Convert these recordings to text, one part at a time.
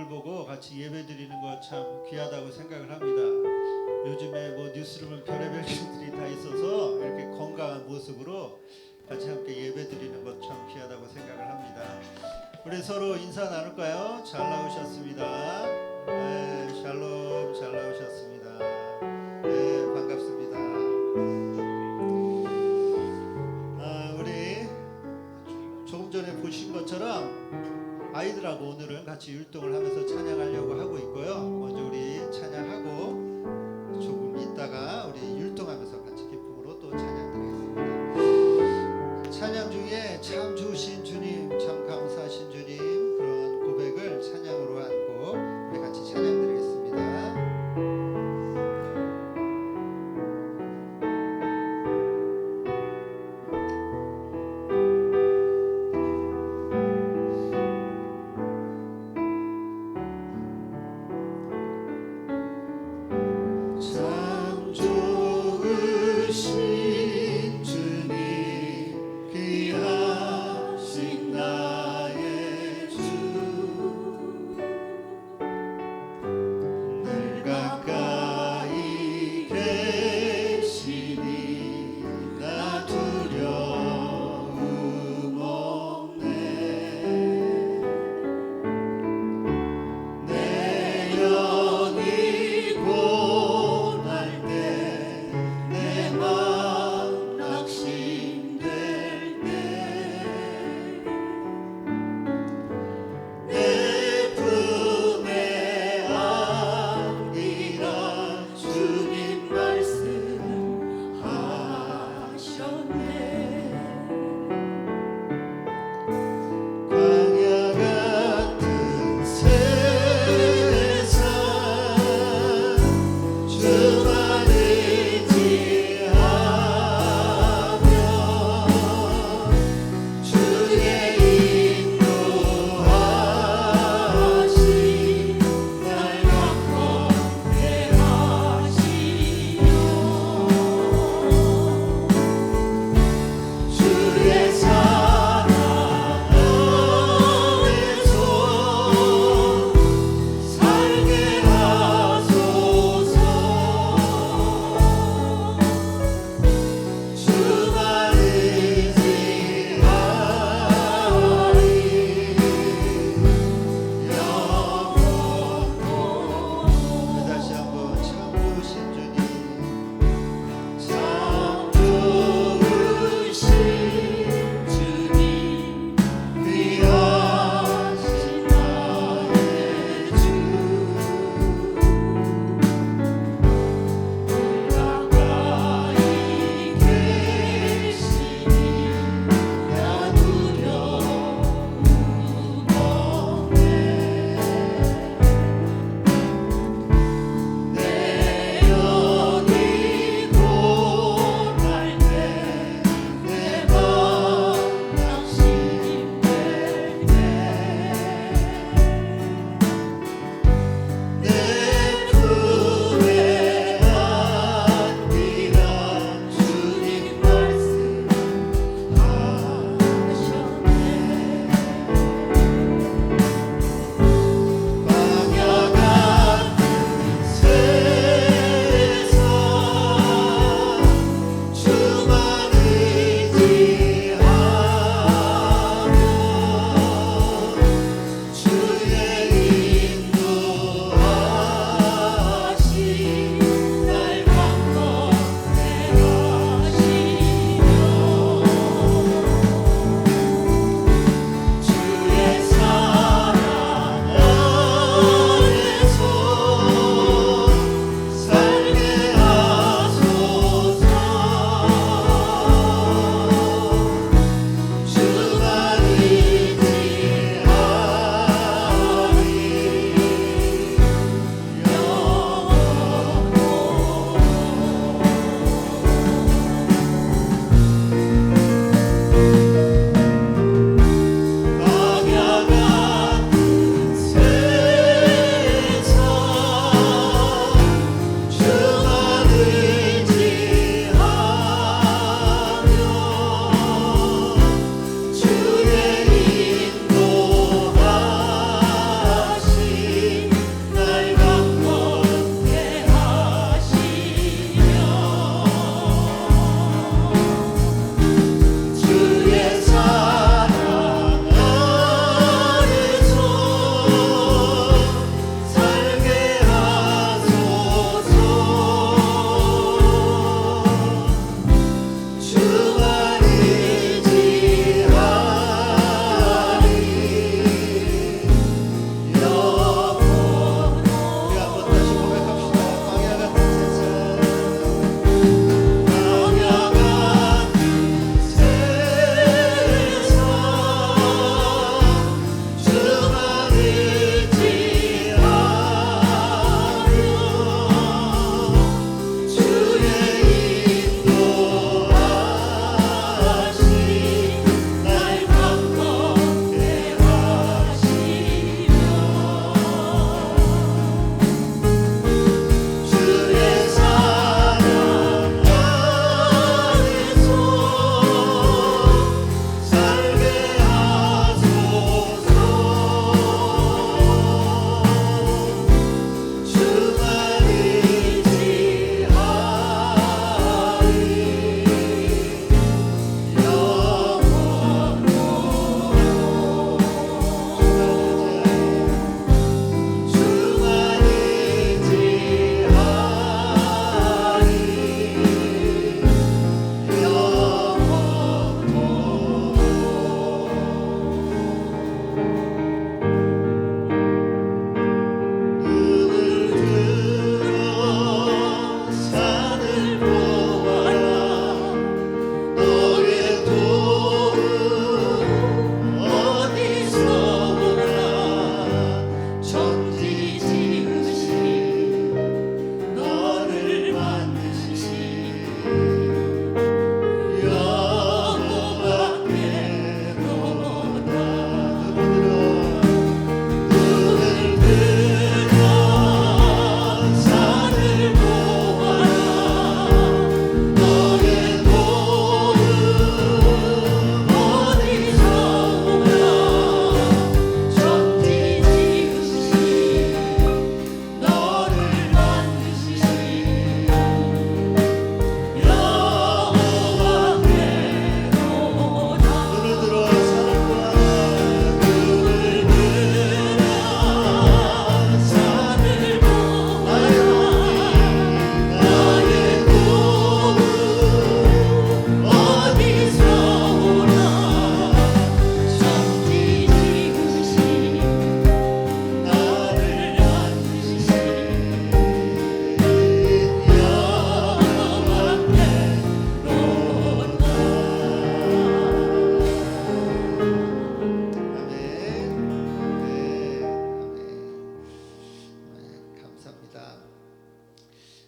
거울 보고 같이 예배 드리는 거 참 귀하다고 생각을 합니다. 요즘에 뭐 뉴스를 보면 별의별 일들이 다 있어서 이렇게 건강한 모습으로 같이 함께 예배 드리는 것 참 귀하다고 생각을 합니다. 우리 서로 인사 나눌까요? 잘 나오셨습니다. 네, 샬롬, 잘 나오셨습니다. 네, 반갑습니다. 우리 조금 전에 보신 것처럼 아이들하고 오늘은 같이 율동을 하면서 찬양하려고 하고 있고요. 먼저 우리 찬양하고 조금 있다가 우리 율동하면서 같이 기쁨으로 또 찬양드리겠습니다. 찬양 중에 참 좋으신 주님, 참 감사하신 주님, 그런 고백을 찬양으로 안고 우리 같이 찬양드리겠습니다. 참 좋은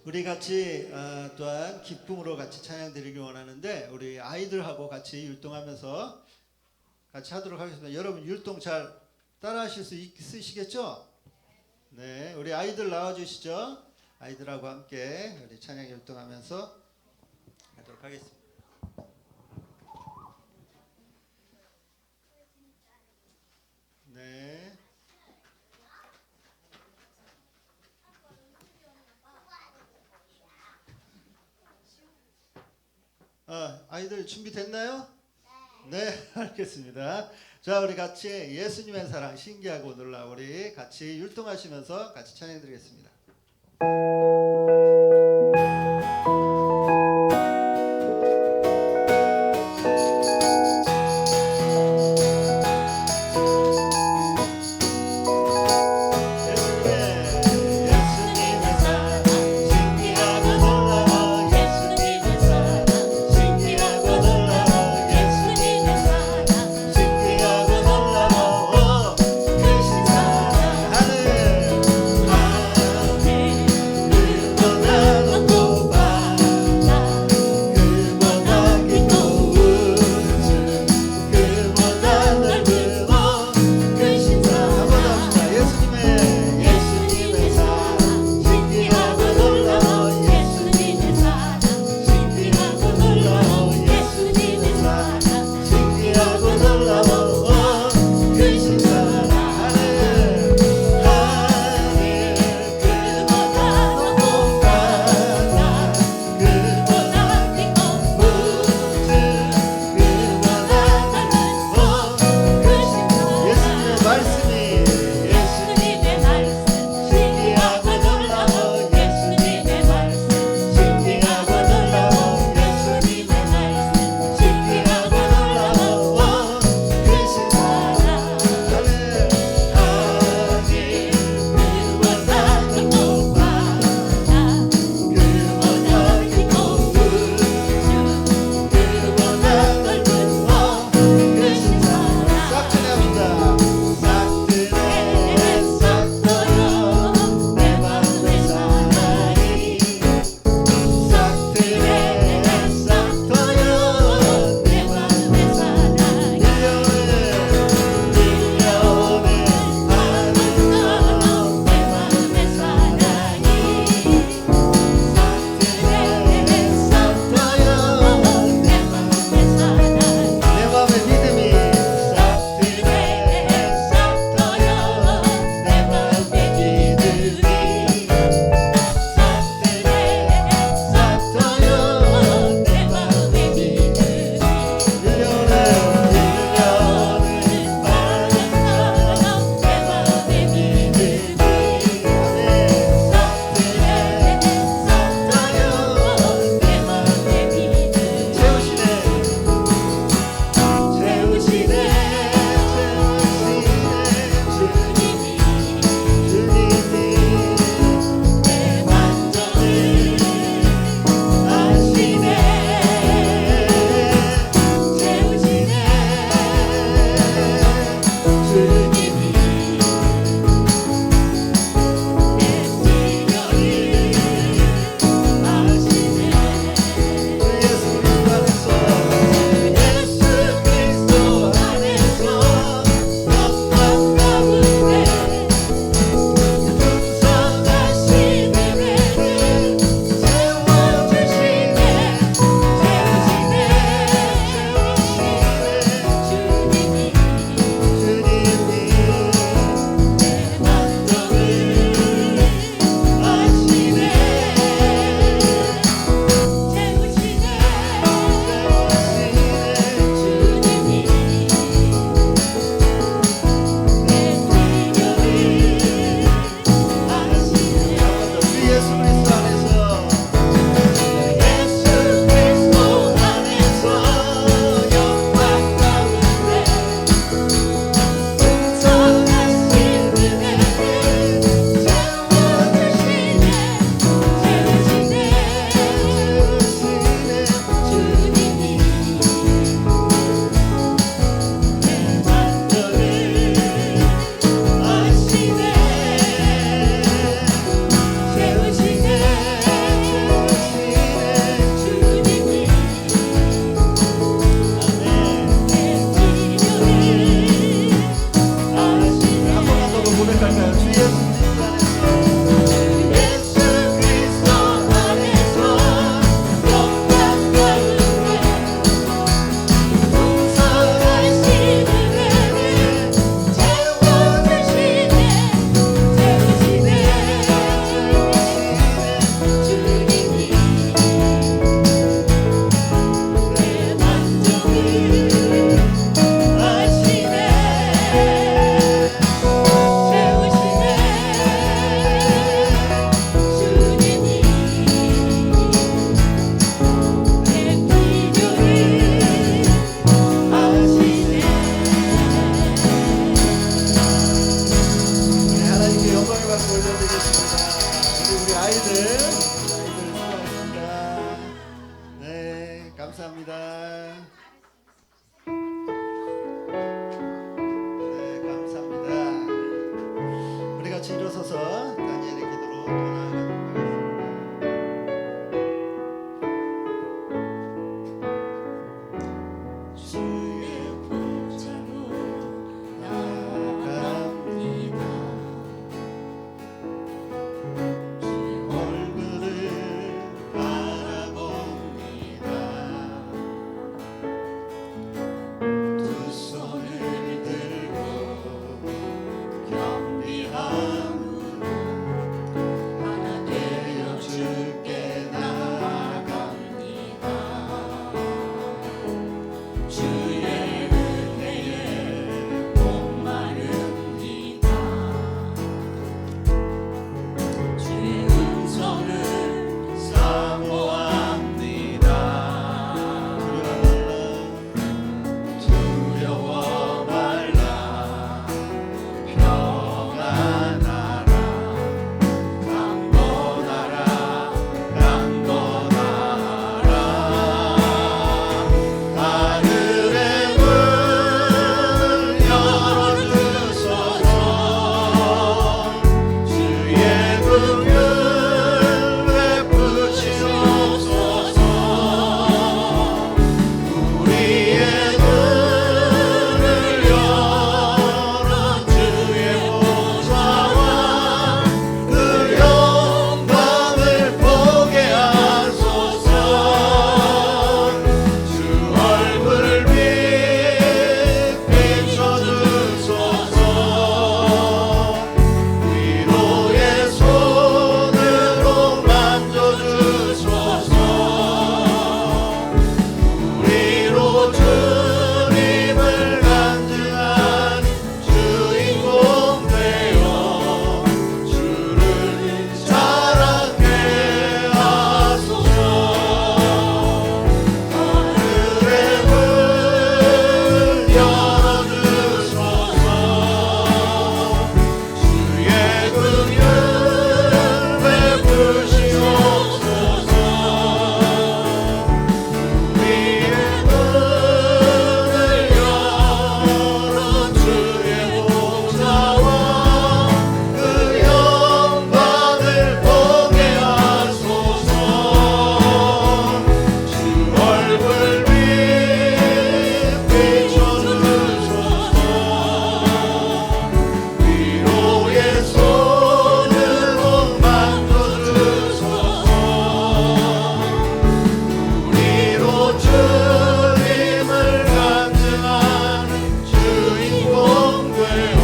우리 같이 또한 기쁨으로 같이 찬양 드리길 원하는데 우리 아이들하고 같이 율동하면서 같이 하도록 하겠습니다. 여러분 율동 잘 따라하실 수 있으시겠죠? 네, 우리 아이들 나와주시죠. 아이들하고 함께 우리 찬양 율동하면서 하도록 하겠습니다. 네. 아이들 준비됐나요? 네, 알겠습니다. 자, 우리 같이 예수님의 사랑 신기하고 놀라 우리 같이 율동하시면서 같이 찬양 드리겠습니다. 나도 감사합니다. 네, 감사합니다. 우리 같이 일어서서 다니엘의 기도로 더 나아가도록 하겠습니다. 주의 보좌로 나아갑니다. 주의 얼굴을 바라봅니다. 두 손을 들고 겸비함으로 하나 되어 주께 나아갑니다. 주의 은혜에 목마릅니다. 주의 음성을 사모합니다. 두려워 말라. 평안하라. 강건하라. 강건하라. 하늘의 문 열어주소서. 주의 긍휼 베푸시옵소서. 우리의 눈을 열어 주의 보좌와 그 영광을 보게 하소서. 주 얼굴을 비춰주소서. 위로의 손으로 만져주소서. 우리로 주님을 간증하는 주인공 되어 주를 사랑케 하소서. 하늘의 문 열어주소서. 주의 긍휼 베푸시옵소서. 우리의 문을 열어 주의 보좌와 그 영광을 보게 하소서. 주 얼굴 비춰주소서. 위로의 손으로 만져주소서. 우리로 주님을 간증하는 주인공 되어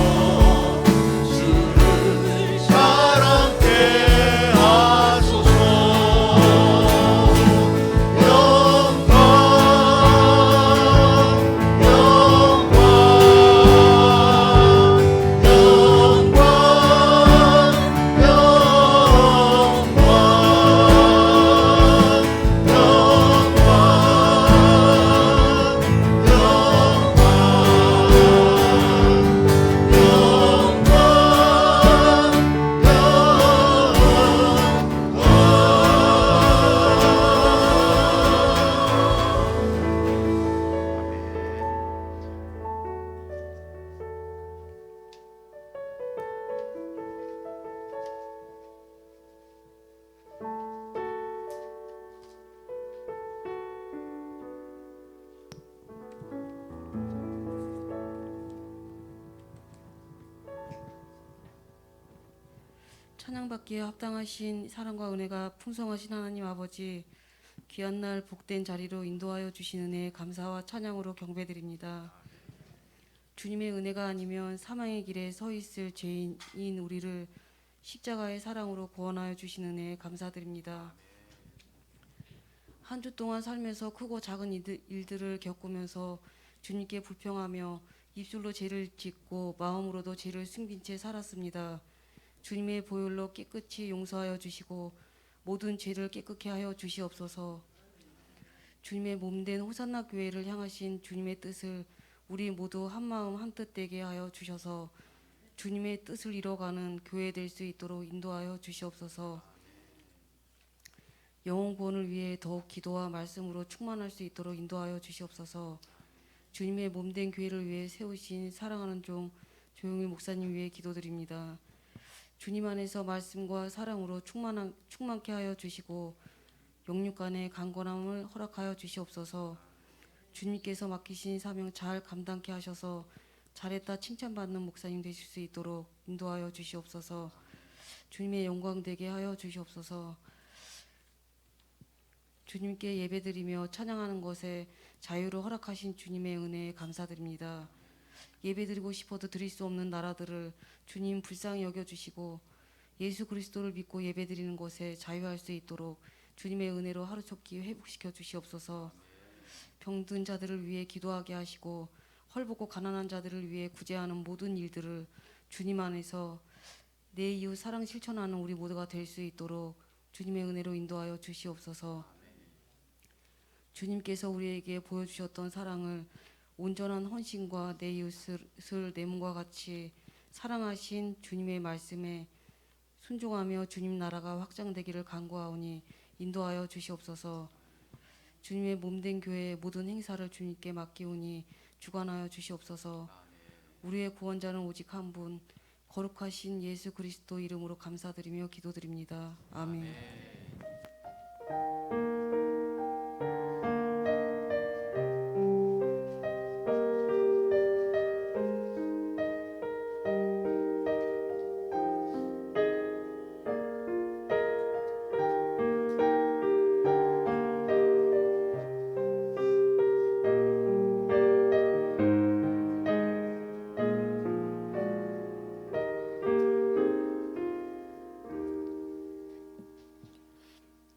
주를 사랑케 하소서. 영광 찬양받기에 합당하신 사랑과 은혜가 풍성하신 하나님 아버지, 귀한 날 복된 자리로 인도하여 주신 은혜에 감사와 찬양으로 경배드립니다. 주님의 은혜가 아니면 사망의 길에 서 있을 죄인인 우리를 십자가의 사랑으로 구원하여 주신 은혜에 감사드립니다. 한 주 동안 살면서 크고 작은 일들을 겪으면서 주님께 불평하며 입술로 죄를 짓고 마음으로도 죄를 숨긴 채 살았습니다. 주님의 보혈로 깨끗이 용서하여 주시고 모든 죄를 깨끗게 하여 주시옵소서. 주님의 몸된 호산나 교회를 향하신 주님의 뜻을 우리 모두 한마음 한뜻 되게 하여 주셔서 주님의 뜻을 이뤄가는 교회 될 수 있도록 인도하여 주시옵소서. 영혼 구원을 위해 더욱 기도와 말씀으로 충만할 수 있도록 인도하여 주시옵소서. 주님의 몸된 교회를 위해 세우신 사랑하는 종 조용일 목사님 위해 기도드립니다. 주님 안에서 말씀과 사랑으로 충만케 하여 주시고 영육 간의 강건함을 허락하여 주시옵소서. 주님께서 맡기신 사명 잘 감당케 하셔서 잘했다 칭찬받는 목사님 되실 수 있도록 인도하여 주시옵소서. 주님의 영광 되게 하여 주시옵소서. 주님께 예배드리며 찬양하는 것에 자유를 허락하신 주님의 은혜에 감사드립니다. 예배드리고 싶어도 드릴 수 없는 나라들을 주님 불쌍히 여겨주시고 예수 그리스도를 믿고 예배드리는 것에 자유할 수 있도록 주님의 은혜로 하루속히 회복시켜 주시옵소서. 병든 자들을 위해 기도하게 하시고 헐벗고 가난한 자들을 위해 구제하는 모든 일들을 주님 안에서 내 이웃 사랑 실천하는 우리 모두가 될 수 있도록 주님의 은혜로 인도하여 주시옵소서. 주님께서 우리에게 보여주셨던 사랑을 온전한 헌신과 내 이웃을 내 몸과 같이 사랑하신 주님의 말씀에 순종하며 주님 나라가 확장되기를 간구하오니 인도하여 주시옵소서. 주님의 몸된 교회의 모든 행사를 주님께 맡기오니 주관하여 주시옵소서. 우리의 구원자는 오직 한 분, 거룩하신 예수 그리스도 이름으로 감사드리며 기도드립니다. 아멘.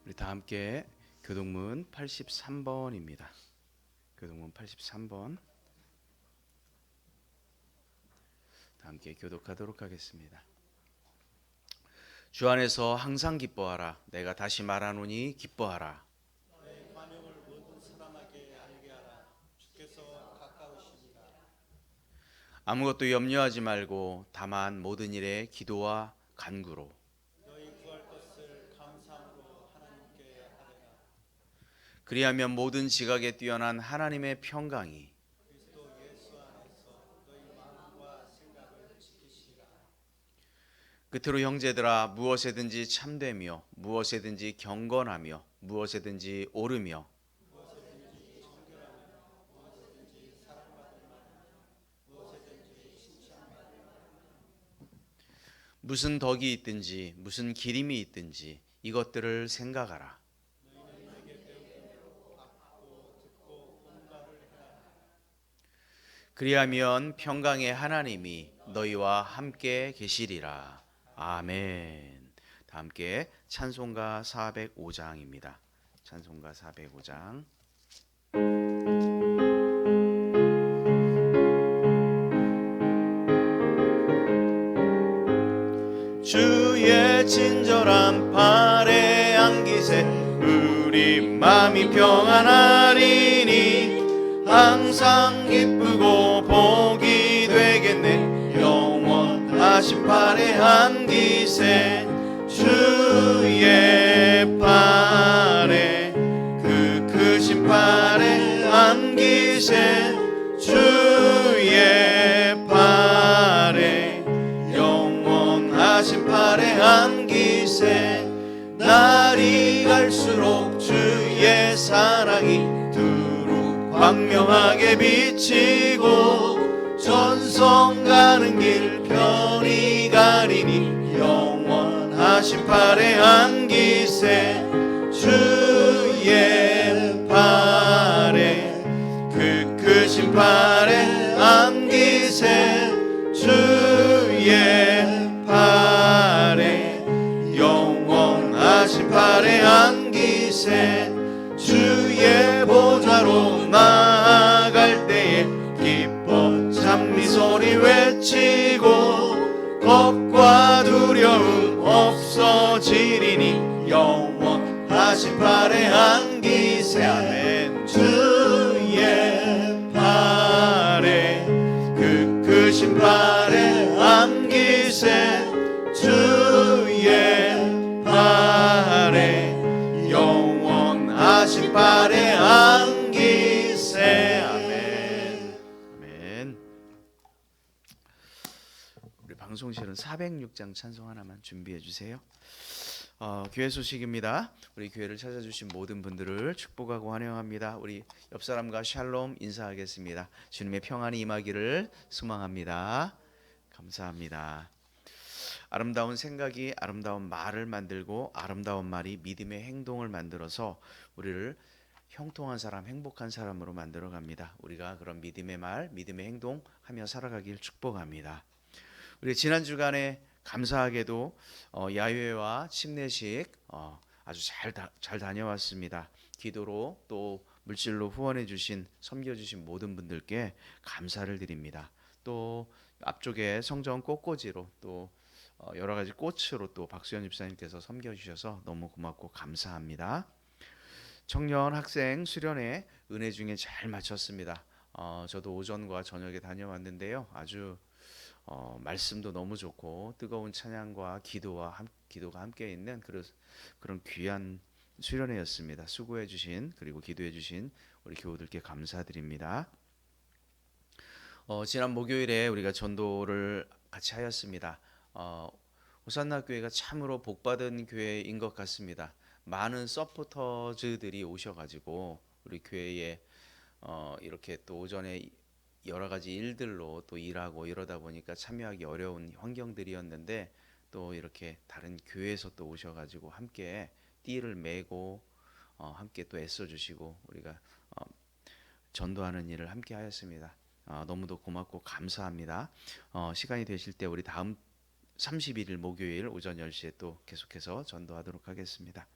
우리 다 함께 교동문 83번입니다. 교동문 83번 다 함께 교독하도록 하겠습니다. 주 안에서 항상 기뻐하라. 내가 다시 말하노니 기뻐하라. 너의 관용을 모든 사람에게 알게 하라. 주께서 가까우십니다. 아무것도 염려하지 말고 다만 모든 일에 기도와 간구로 너희 구할 것을 감사함으로 하나님께 하리라. 그리하면 모든 지각에 뛰어난 하나님의 평강이 그리스도 예수 안에서 너희 마음과 생각을 지키시라. 끝으로 형제들아 무엇에든지 참되며 무엇에든지 경건하며 무엇에든지 옳으며 무슨 덕이 있든지 무슨 기림이 있든지 이것들을 생각하라. 그리하면 평강의 하나님이 너희와 함께 계시리라. 아멘. 다 함께 찬송가 405장입니다. 찬송가 405장. 주의 친절한 팔에 안기세 우리 마음이 평안하리니 항상 기쁘고 복이 되겠네. 영원하신 팔에 안기세 주의 팔에 그 크신 팔에 안기세 주의 팔에 영원하신 팔에 안기세. 날이 갈수록 주의 사랑이 두루 광명하게 비치고 전성 가는 길 편히 가리니 영원하신 팔에 안기세 주의 팔에 그 크신 팔에 안기세 주의 팔에 영원하신 팔에 안기세. 주의 보좌로 나아갈 때에 기뻐 찬미소리 외치고 겁과 두려움 없어지리니 영원하신 팔에 안기세. 아멘. 주의 팔에 그 크신 팔에 안기세 주의 팔에 영 406장 찬송 하나만 준비해 주세요. 교회 소식입니다. 우리 교회를 찾아주신 모든 분들을 축복하고 환영합니다. 우리 옆 사람과 샬롬 인사하겠습니다. 주님의 평안이 임하기를 소망합니다. 감사합니다. 아름다운 생각이 아름다운 말을 만들고 아름다운 말이 믿음의 행동을 만들어서 우리를 형통한 사람, 행복한 사람으로 만들어 갑니다. 우리가 그런 믿음의 말, 믿음의 행동 하며 살아가길 축복합니다. 우리 지난 주간에 감사하게도 야외와 침례식 아주 잘 다녀왔습니다. 기도로 또 물질로 후원해 주신, 섬겨 주신 모든 분들께 감사를 드립니다. 또 앞쪽에 성전 꽃꽂이로 또 여러 가지 꽃으로 또 박수현 집사님께서 섬겨 주셔서 너무 고맙고 감사합니다. 청년 학생 수련회 은혜 중에 잘 마쳤습니다. 저도 오전과 저녁에 다녀왔는데요. 아주 말씀도 너무 좋고 뜨거운 찬양과 기도가 함께 있는 그런 귀한 수련회였습니다. 수고해 주신 그리고 기도해 주신 우리 교우들께 감사드립니다. 지난 목요일에 우리가 전도를 같이 하였습니다. 호산나 교회가 참으로 복받은 교회인 것 같습니다. 많은 서포터즈들이 오셔가지고 우리 교회에 이렇게 또 오전에 여러 가지 일들로 또 일하고 이러다 보니까 참여하기 어려운 환경들이었는데 또 이렇게 다른 교회에서 또 오셔가지고 함께 띠를 메고 함께 또 애써주시고 우리가 전도하는 일을 함께 하였습니다. 너무도 고맙고 감사합니다. 시간이 되실 때 우리 다음 31일 목요일 오전 10시에 또 계속해서 전도하도록 하겠습니다.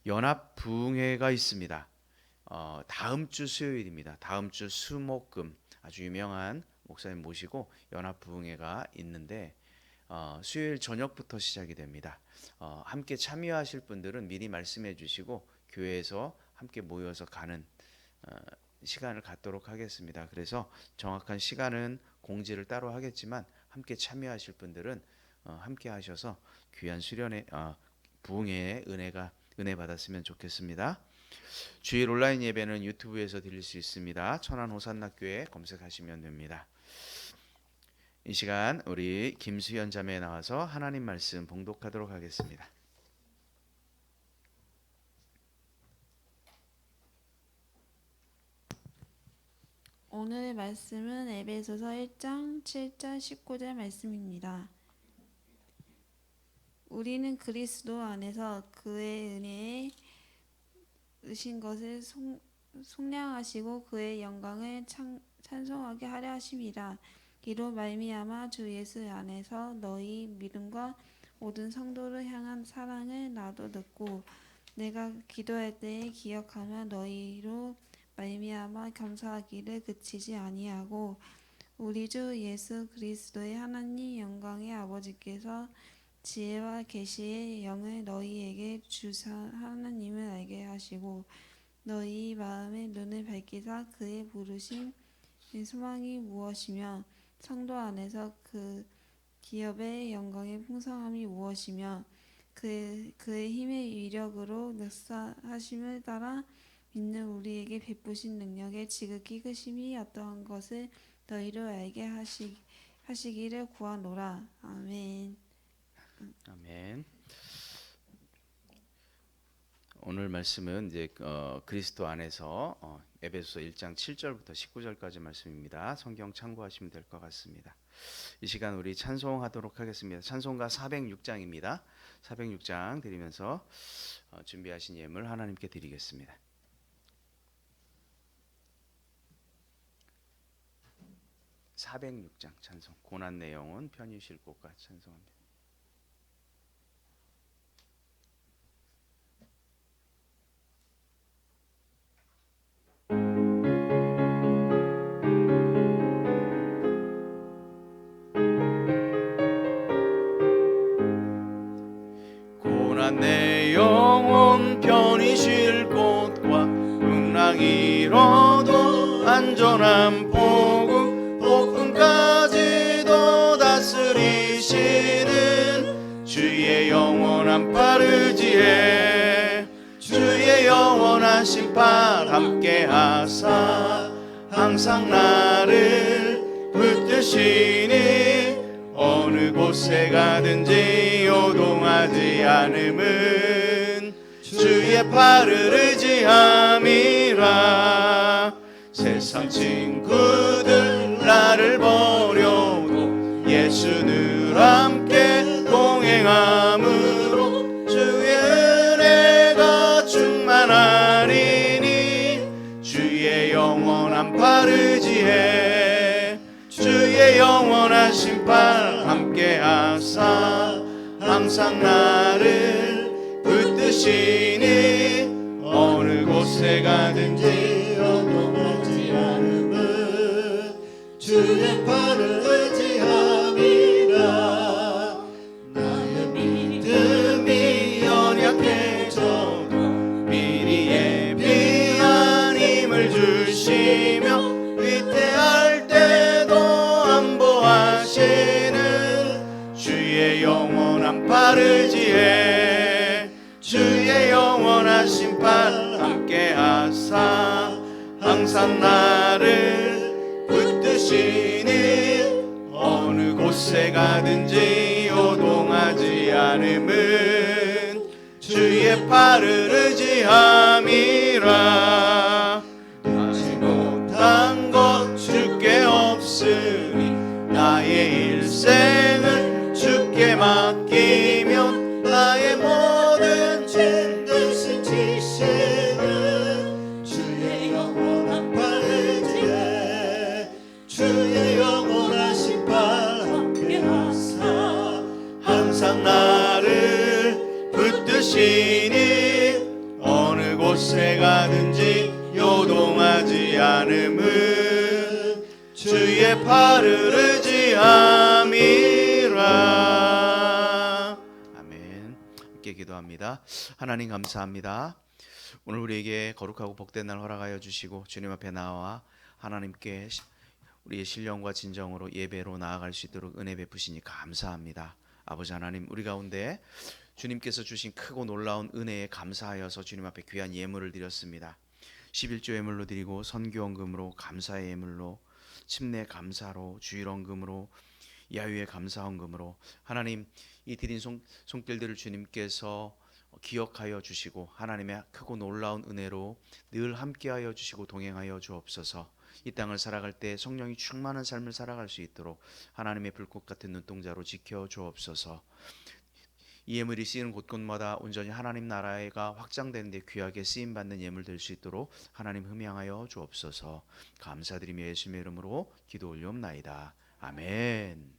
연합 부흥회가 있습니다. 다음 주 수요일입니다. 다음 주 수목금 아주 유명한 목사님 모시고 연합 부흥회가 있는데 수요일 저녁부터 시작이 됩니다. 함께 참여하실 분들은 미리 말씀해 주시고 교회에서 함께 모여서 가는 시간을 갖도록 하겠습니다. 그래서 정확한 시간은 공지를 따로 하겠지만 함께 참여하실 분들은 함께 하셔서 귀한 수련회 부흥회의 은혜 받았으면 좋겠습니다. 주일 온라인 예배는 유튜브에서 드릴 수 있습니다. 천안 호산나 교회 검색하시면 됩니다. 이 시간 우리 김수현 자매 나와서 하나님 말씀 봉독하도록 하겠습니다. 오늘의 말씀은 에베소서 1장 7절 19절 말씀입니다. 우리는 그리스도 안에서 그의 은혜에 으신 것을 속량하시고 그의 영광을 찬송하게 하려 하심이라. 이로 말미암아 주 예수 안에서 너희 믿음과 모든 성도를 향한 사랑을 나도 듣고 내가 기도할 때에 기억하며 너희로 말미암아 감사하기를 그치지 아니하고 우리 주 예수 그리스도의 하나님 영광의 아버지께서 지혜와 계시의 영을 너희에게 주사 하나님을 알게 하시고 너희 마음의 눈을 밝히사 그의 부르신 소망이 무엇이며 성도 안에서 그 기업의 영광의 풍성함이 무엇이며 그의 힘의 위력으로 역사하심을 따라 믿는 우리에게 베푸신 능력의 지극히 크심이 어떠한 것을 너희로 알게 하시기를 구하노라. 아멘. 아멘. 오늘 말씀은 이제 그리스도 안에서 에베소서 1장 7절부터 19절까지 말씀입니다. 성경 참고하시면 될 것 같습니다. 이 시간 우리 찬송하도록 하겠습니다. 찬송가 406장입니다. 406장 드리면서 준비하신 예물 하나님께 드리겠습니다. 406장 찬송. 고난 내 영혼 편히 쉴 곳과 찬송합니다. 고난 내 영혼 편히 쉴 곳과 음랑이 잃어도 안전한 복음 복음까지도 다스리시는 주의 영원한 팔을 지혜 주의 영원한 심판 함께 하사 항상 나를 붙드시니 어느 곳에 가든지 요동하지 않음은 주의 팔을 의지함이라. 세상 친구들 나를 버려도 예수 늘 함께 동행함으로 주의 은혜가 충만하리니. 주의 영원한 팔 의지해 주의 영원하신 팔 함께 하사 항상 나를 붙드시니. 어느 곳에 가든지 요동하지 않음은 주의 팔을 의지함이라. 나의 믿음이 연약해져도 미리 예비한 힘을 주시며 위태할 때도 안보하시는 주의 영원한 팔 의지해 주의 영원하신 팔 함께 하사 항상 나를 붙드시니. 어느 곳에 가든지 요동하지 않음은 주의 팔을 의지함이라. 하지 못한 것 주께 없으니 나의 일생을 주께 맡기면 나의 모든 죄 대신 지시는 주의 영원한 팔 의지해 주의 영원하신 팔 함께 하사 항상 나를 붙드시니. 어느 곳에 가든지 요동하지 않음은 주의 팔을 의지함이라. 아멘. 함께 기도합니다. 하나님 감사합니다. 오늘 우리에게 거룩하고 복된 날 허락하여 주시고 주님 앞에 나와 하나님께 우리의 신령과 진정으로 예배로 나아갈 수 있도록 은혜 베푸시니 감사합니다. 아버지 하나님, 우리 가운데 주님께서 주신 크고 놀라운 은혜에 감사하여서 주님 앞에 귀한 예물을 드렸습니다. 11조 예물로 드리고 선교원금으로 감사의 예물로 침례 감사로 주일원금으로 야유의 감사원금으로 하나님 이 드린 손길들을 주님께서 기억하여 주시고 하나님의 크고 놀라운 은혜로 늘 함께하여 주시고 동행하여 주옵소서. 이 땅을 살아갈 때 성령이 충만한 삶을 살아갈 수 있도록 하나님의 불꽃 같은 눈동자로 지켜 주옵소서. 이 예물이 쓰이는 곳곳마다 온전히 하나님 나라가 확장되는 데 귀하게 쓰임받는 예물 될 수 있도록 하나님 흠양하여 주옵소서. 감사드리며 예수님의 이름으로 기도 올리옵나이다. 아멘.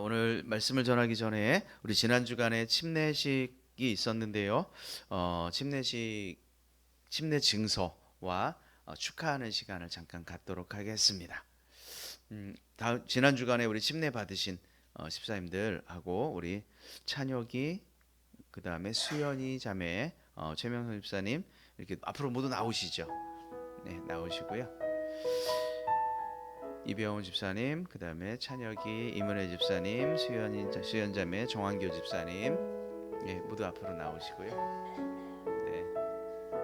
오늘 말씀을 전하기 전에 우리 지난 주간에 침례식이 있었는데요. 침례 증서와 축하하는 시간을 잠깐 갖도록 하겠습니다. 지난 주간에 우리 침례 받으신 집사님들하고 우리 찬혁이 그 다음에 수연이 자매 최명선 집사님 이렇게 앞으로 모두 나오시죠. 네, 나오시고요. 이병훈 집사님, 그 다음에 찬혁이, 이문혜 집사님, 수연 자매, 정환교 집사님, 네, 모두 앞으로 나오시고요. 네,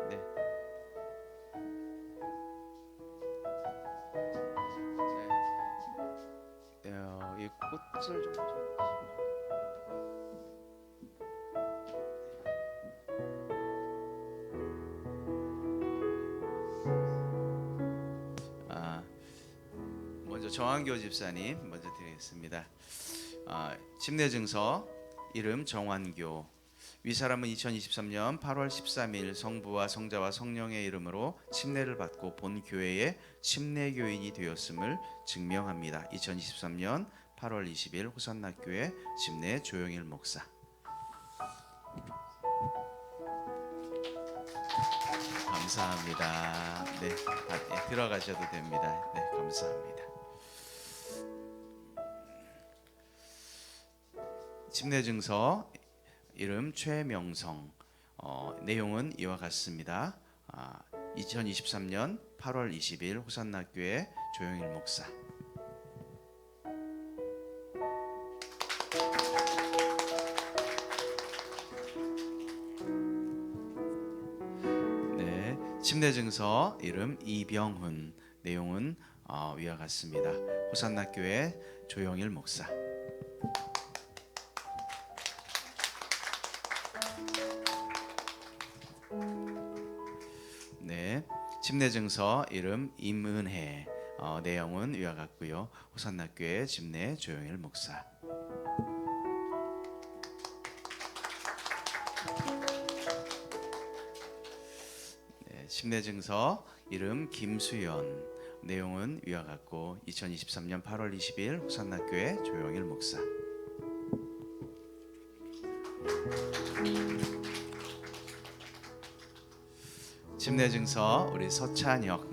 네. 이 꽃을 좀. 먼저 정환교 집사님 먼저 드리겠습니다. 침례 증서 이름 정환교. 위사람은 2023년 8월 13일 성부와 성자와 성령의 이름으로 침례를 받고 본 교회의 침례교인이 되었음을 증명합니다. 2023년 8월 20일 호산나교회 침례 조영일 목사. 감사합니다. 네, 들어가셔도 됩니다. 네, 감사합니다. 침례 증서 이름 최명성. 내용은 이와 같습니다. 2023년 8월 20일 호산나교회 조영일 목사. 침례 증서 이름 이병훈. 내용은 위와 같습니다. 호산나 교회 조영일 목사. 네, 집례증서 이름 임은혜. 내용은 위와 같고요. 호산나 교회 집례 조영일 목사. 네, 집례증서 이름 김수연. 내용은 위와 같고 2023년 8월 20일 호산나 교회 조영일 목사. 집례증서 우리 서찬혁.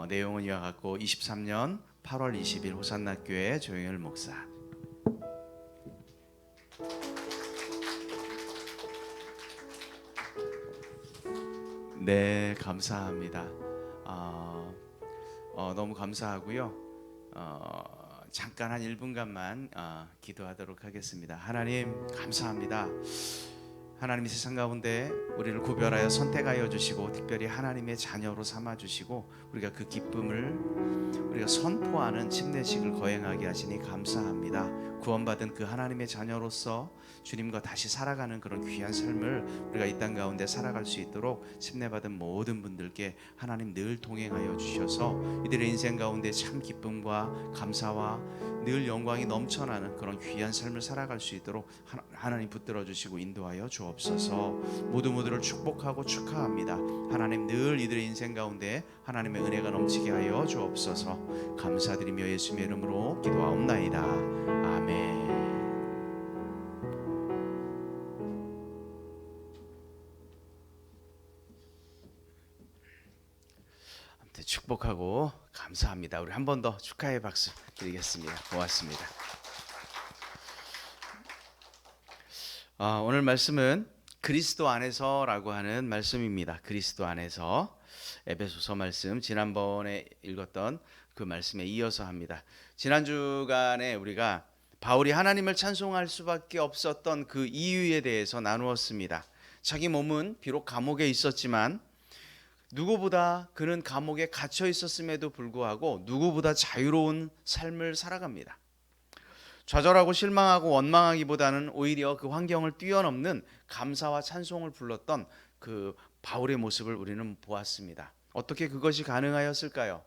내용은 이와 같고 23년 8월 20일 호산나 교회 조영일 목사. 네, 감사합니다. 너무 감사하고요. 잠깐 한 1분간만 기도하도록 하겠습니다. 하나님 감사합니다. 하나님이 세상 가운데 우리를 구별하여 선택하여 주시고 특별히 하나님의 자녀로 삼아 주시고 우리가 그 기쁨을 우리가 선포하는 침례식을 거행하게 하시니 감사합니다. 구원받은 그 하나님의 자녀로서 주님과 다시 살아가는 그런 귀한 삶을 우리가 이 땅 가운데 살아갈 수 있도록 침례받은 모든 분들께 하나님 늘 동행하여 주셔서 이들의 인생 가운데 참 기쁨과 감사와 늘 영광이 넘쳐나는 그런 귀한 삶을 살아갈 수 있도록 하나님 붙들어 주시고 인도하여 주옵소서. 모두를 축복하고 축하합니다. 하나님 늘 이들의 인생 가운데 하나님의 은혜가 넘치게 하여 주옵소서. 감사드리며 예수님의 이름으로 기도하옵나이다. 아멘. 축복하고 감사합니다. 우리 한 번 더 축하의 박수 드리겠습니다. 고맙습니다. 오늘 말씀은 그리스도 안에서라고 하는 말씀입니다. 그리스도 안에서. 에베소서 말씀 지난번에 읽었던 그 말씀에 이어서 합니다. 지난 주간에 우리가 바울이 하나님을 찬송할 수밖에 없었던 그 이유에 대해서 나누었습니다. 자기 몸은 비록 감옥에 있었지만 누구보다 그는 감옥에 갇혀 있었음에도 불구하고 누구보다 자유로운 삶을 살아갑니다. 좌절하고 실망하고 원망하기보다는 오히려 그 환경을 뛰어넘는 감사와 찬송을 불렀던 그 바울의 모습을 우리는 보았습니다. 어떻게 그것이 가능하였을까요?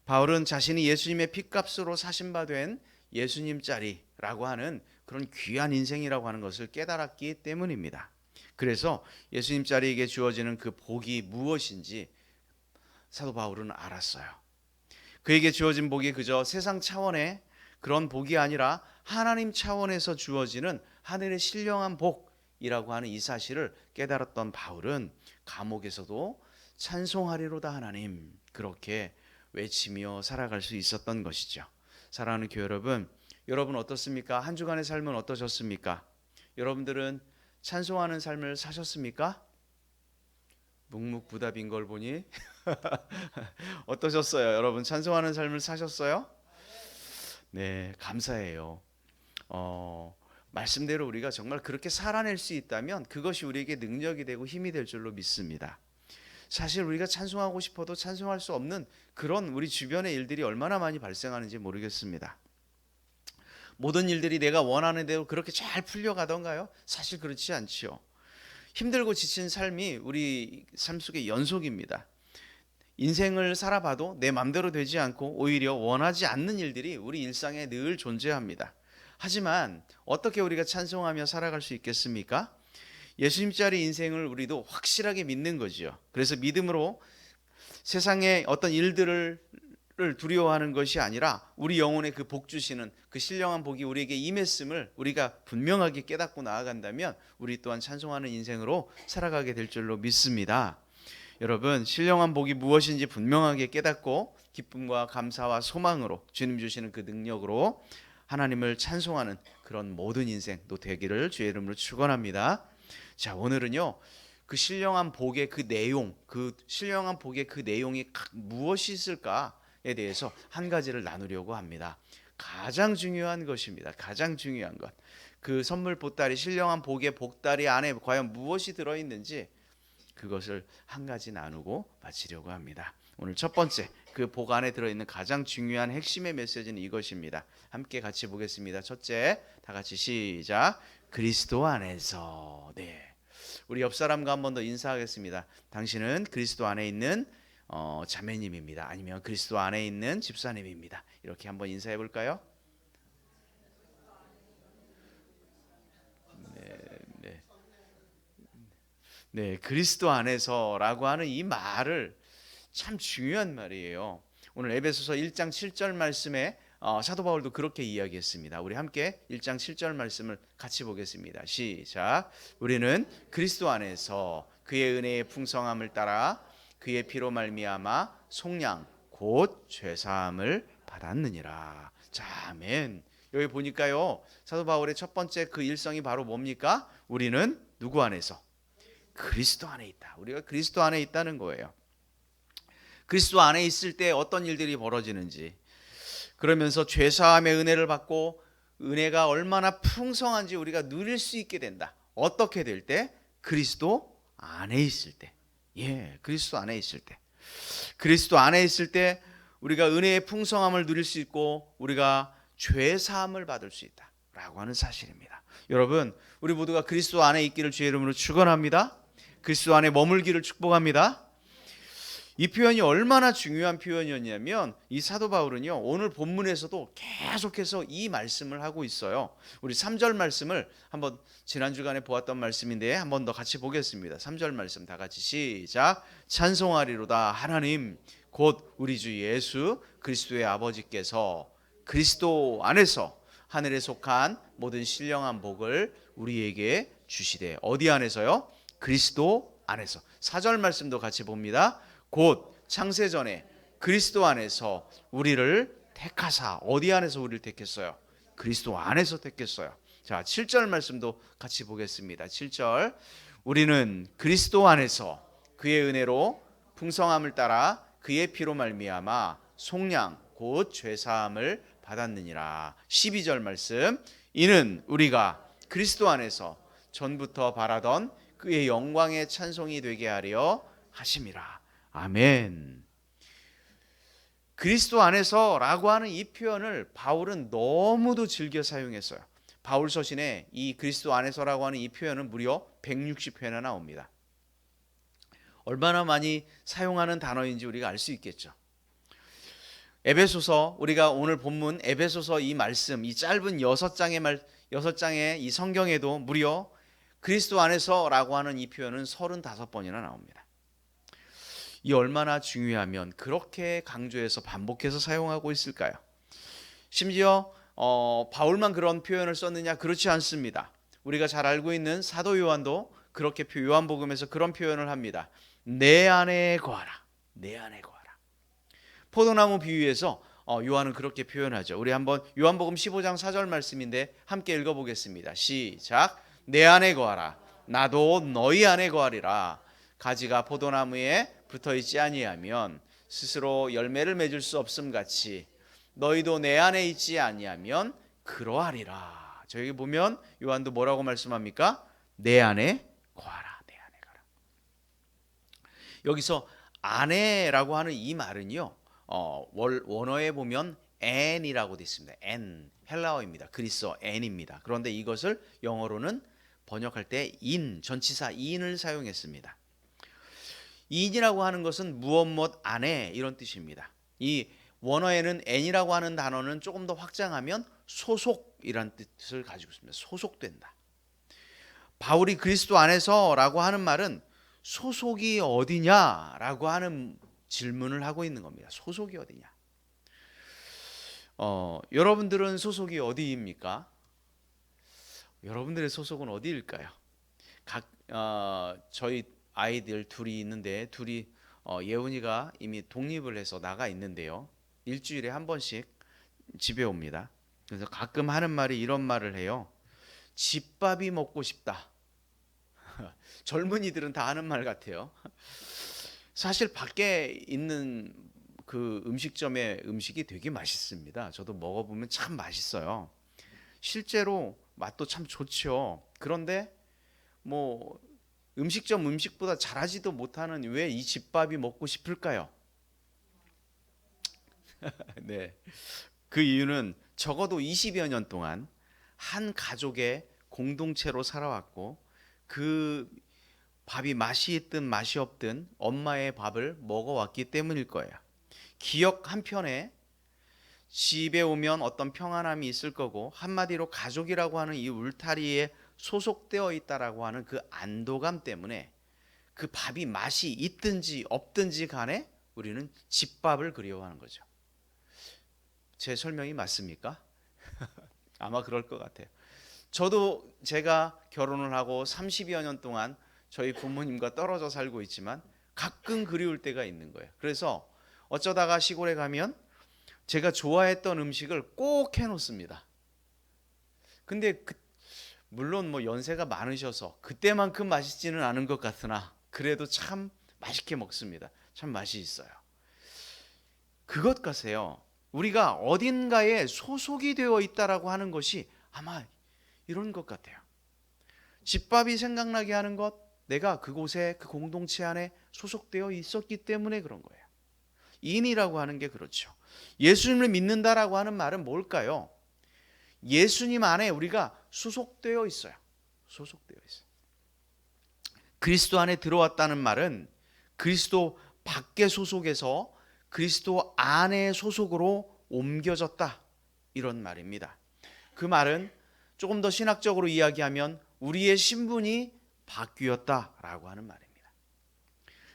바울은 자신이 예수님의 핏값으로 사신 바 된 예수님짜리라고 하는 그런 귀한 인생이라고 하는 것을 깨달았기 때문입니다. 그래서 예수님짜리에게 주어지는 그 복이 무엇인지 사도 바울은 알았어요. 그에게 주어진 복이 그저 세상 차원의 그런 복이 아니라 하나님 차원에서 주어지는 하늘의 신령한 복이라고 하는 이 사실을 깨달았던 바울은 감옥에서도 찬송하리로다 하나님 그렇게 외치며 살아갈 수 있었던 것이죠. 사랑하는 교회 여러분 어떻습니까? 한 주간의 삶은 어떠셨습니까? 여러분들은 찬송하는 삶을 사셨습니까? 묵묵부답인 걸 보니 어떠셨어요? 여러분 찬송하는 삶을 사셨어요? 네, 감사해요. 말씀대로 우리가 정말 그렇게 살아낼 수 있다면 그것이 우리에게 능력이 되고 힘이 될 줄로 믿습니다. 사실 우리가 찬송하고 싶어도 찬송할 수 없는 그런 우리 주변의 일들이 얼마나 많이 발생하는지 모르겠습니다. 모든 일들이 내가 원하는 대로 그렇게 잘 풀려가던가요? 사실 그렇지 않지요. 힘들고 지친 삶이 우리 삶 속의 연속입니다. 인생을 살아봐도 내 맘대로 되지 않고 오히려 원하지 않는 일들이 우리 일상에 늘 존재합니다. 하지만 어떻게 우리가 찬송하며 살아갈 수 있겠습니까? 예수님짜리 인생을 우리도 확실하게 믿는 거지요. 그래서 믿음으로 세상의 어떤 일들을 두려워하는 것이 아니라 우리 영혼에 그 복 주시는 그 신령한 복이 우리에게 임했음을 우리가 분명하게 깨닫고 나아간다면 우리 또한 찬송하는 인생으로 살아가게 될 줄로 믿습니다. 여러분 신령한 복이 무엇인지 분명하게 깨닫고 기쁨과 감사와 소망으로 주님 주시는 그 능력으로 하나님을 찬송하는 그런 모든 인생도 되기를 주의 이름으로 축원합니다. 자, 오늘은요 그 신령한 복의 그 내용, 그 신령한 복의 그 내용이 무엇이 있을까에 대해서 한 가지를 나누려고 합니다. 가장 중요한 것입니다. 가장 중요한 것. 그 선물 보따리, 신령한 복의 복다리 안에 과연 무엇이 들어있는지 그것을 한 가지 나누고 마치려고 합니다. 오늘 첫 번째 그 복 안에 들어있는 가장 중요한 핵심의 메시지는 이것입니다. 함께 같이 보겠습니다. 첫째, 다 같이 시작. 그리스도 안에서. 네. 우리 옆 사람과 한 번 더 인사하겠습니다. 당신은 그리스도 안에 있는 자매님입니다. 아니면 그리스도 안에 있는 집사님입니다. 이렇게 한번 인사해 볼까요? 네, 그리스도 안에서라고 하는 이 말을 참 중요한 말이에요. 오늘 에베소서 1장 7절 말씀에 사도 바울도 그렇게 이야기했습니다. 우리 함께 1장 7절 말씀을 같이 보겠습니다. 시작. 우리는 그리스도 안에서 그의 은혜의 풍성함을 따라 그의 피로 말미암아 속량 곧 죄사함을 받았느니라. 자, 아멘. 여기 보니까요, 사도 바울의 첫 번째 그 일성이 바로 뭡니까? 우리는 누구 안에서? 그리스도 안에 있다. 우리가 그리스도 안에 있다는 거예요. 그리스도 안에 있을 때 어떤 일들이 벌어지는지, 그러면서 죄사함의 은혜를 받고 은혜가 얼마나 풍성한지 우리가 누릴 수 있게 된다. 어떻게 될 때? 그리스도 안에 있을 때. 예, 그리스도 안에 있을 때. 그리스도 안에 있을 때 우리가 은혜의 풍성함을 누릴 수 있고 우리가 죄사함을 받을 수 있다라고 하는 사실입니다. 여러분, 우리 모두가 그리스도 안에 있기를 주의 이름으로 축원합니다. 그리스도 안에 머물기를 축복합니다. 이 표현이 얼마나 중요한 표현이었냐면 이 사도 바울은요, 오늘 본문에서도 계속해서 이 말씀을 하고 있어요. 우리 3절 말씀을 한번 지난 주간에 보았던 말씀인데 한 번 더 같이 보겠습니다. 3절 말씀 다 같이 시작. 찬송하리로다 하나님 곧 우리 주 예수 그리스도의 아버지께서 그리스도 안에서 하늘에 속한 모든 신령한 복을 우리에게 주시되. 어디 안에서요? 그리스도 안에서. 4절 말씀도 같이 봅니다. 곧 창세전에 그리스도 안에서 우리를 택하사. 어디 안에서 우리를 택했어요? 그리스도 안에서 택했어요. 자, 7절 말씀도 같이 보겠습니다. 7절. 우리는 그리스도 안에서 그의 은혜로 풍성함을 따라 그의 피로 말미암아 속량 곧 죄사함을 받았느니라. 12절 말씀. 이는 우리가 그리스도 안에서 전부터 바라던 그의 영광의 찬송이 되게 하려 하심이라. 아멘. 그리스도 안에서라고 하는 이 표현을 바울은 너무도 즐겨 사용했어요. 바울 서신에 이 그리스도 안에서라고 하는 이 표현은 무려 160회나 나옵니다. 얼마나 많이 사용하는 단어인지 우리가 알 수 있겠죠. 에베소서, 우리가 오늘 본문 에베소서 이 말씀, 이 짧은 6장의 이 성경에도 무려 그리스도 안에서라고 하는 이 표현은 35번이나 나옵니다. 이 얼마나 중요하면 그렇게 강조해서 반복해서 사용하고 있을까요? 심지어 바울만 그런 표현을 썼느냐? 그렇지 않습니다. 우리가 잘 알고 있는 사도 요한도 그렇게 요한복음에서 그런 표현을 합니다. 내 안에 거하라. 내 안에 거하라. 포도나무 비유에서 요한은 그렇게 표현하죠. 우리 한번 요한복음 15장 4절 말씀인데 함께 읽어보겠습니다. 시작. 내 안에 거하라. 나도 너희 안에 거하리라. 가지가 포도나무에 붙어있지 아니하면 스스로 열매를 맺을 수 없음 같이 너희도 내 안에 있지 아니하면 그러하리라. 저기 보면 요한도 뭐라고 말씀합니까? 내 안에 거하라. 내 안에 거하라. 여기서 안에라고 하는 이 말은요, 원어에 보면 n이라고 되어 있습니다. n, 헬라어입니다. 그리스어 n입니다. 그런데 이것을 영어로는 번역할 때 in, 전치사 in을 사용했습니다. in이라고 하는 것은 무엇 안에 이런 뜻입니다. 이 원어에는 n이라고 하는 단어는 조금 더 확장하면 소속이란 뜻을 가지고 있습니다. 소속된다. 바울이 그리스도 안에서라고 하는 말은 소속이 어디냐라고 하는 질문을 하고 있는 겁니다. 소속이 어디냐? 여러분들은 소속이 어디입니까? 여러분들의 소속은 어디일까요? 저희 아이들 둘이 있는데 둘이 예훈이가 이미 독립을 해서 나가 있는데요. 일주일에 한 번씩 집에 옵니다. 그래서 가끔 하는 말이 이런 말을 해요. 집밥이 먹고 싶다. 젊은이들은 다 하는 말 같아요. 사실 밖에 있는 그 음식점의 음식이 되게 맛있습니다. 저도 먹어보면 참 맛있어요. 실제로 맛도 참 좋죠. 그런데 뭐 음식점 음식보다 잘하지도 못하는 왜 이 집밥이 먹고 싶을까요? 네. 그 이유는 적어도 20여 년 동안 한 가족의 공동체로 살아왔고 그 밥이 맛이 있든 맛이 없든 엄마의 밥을 먹어왔기 때문일 거예요. 기억 한편에 집에 오면 어떤 평안함이 있을 거고 한마디로 가족이라고 하는 이 울타리에 소속되어 있다라고 하는 그 안도감 때문에 그 밥이 맛이 있든지 없든지 간에 우리는 집밥을 그리워하는 거죠. 제 설명이 맞습니까? 아마 그럴 것 같아요. 저도 제가 결혼을 하고 30여 년 동안 저희 부모님과 떨어져 살고 있지만 가끔 그리울 때가 있는 거예요. 그래서 어쩌다가 시골에 가면 제가 좋아했던 음식을 꼭 해놓습니다. 근데 물론 뭐 연세가 많으셔서 그때만큼 맛있지는 않은 것 같으나 그래도 참 맛있게 먹습니다. 참 맛이 있어요. 그것 같아요. 우리가 어딘가에 소속이 되어 있다라고 하는 것이 아마 이런 것 같아요. 집밥이 생각나게 하는 것, 내가 그곳에 그 공동체 안에 소속되어 있었기 때문에 그런 거예요. 인이라고 하는 게 그렇죠. 예수님을 믿는다라고 하는 말은 뭘까요? 예수님 안에 우리가 소속되어 있어요. 소속되어 있어요. 그리스도 안에 들어왔다는 말은 그리스도 밖에 소속에서 그리스도 안의 소속으로 옮겨졌다, 이런 말입니다. 그 말은 조금 더 신학적으로 이야기하면 우리의 신분이 바뀌었다라고 하는 말입니다.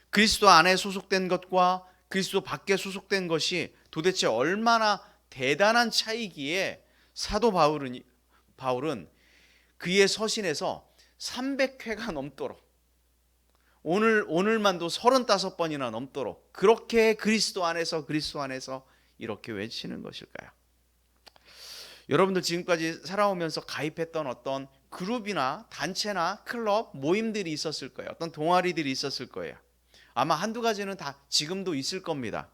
그리스도 안에 소속된 것과 그리스도 밖에 소속된 것이 도대체 얼마나 대단한 차이기에 사도 바울은 그의 서신에서 300회가 넘도록 오늘만도 35번이나 넘도록 그렇게 그리스도 안에서 이렇게 외치는 것일까요? 여러분들 지금까지 살아오면서 가입했던 어떤 그룹이나 단체나 클럽, 모임들이 있었을 거예요. 어떤 동아리들이 있었을 거예요. 아마 한두 가지는 다 지금도 있을 겁니다.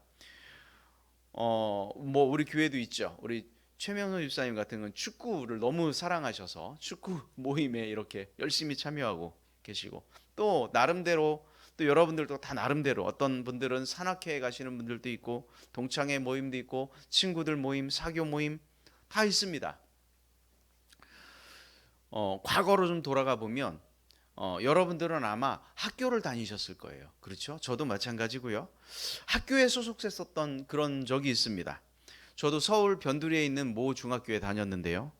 뭐 우리 교회도 있죠. 우리 최명선 집사님 같은 건 축구를 너무 사랑하셔서 축구 모임에 이렇게 열심히 참여하고 계시고, 또 나름대로 또 여러분들도 다 나름대로 어떤 분들은 산악회에 가시는 분들도 있고 동창회 모임도 있고 친구들 모임, 사교 모임 다 있습니다. 과거로 좀 돌아가 보면 여러분들은 아마 학교를 다니셨을 거예요. 그렇죠? 저도 마찬가지고요. 학교에 소속했었던 그런 적이 있습니다. 저도 서울 변두리에 있는 모 중학교에 다녔는데요.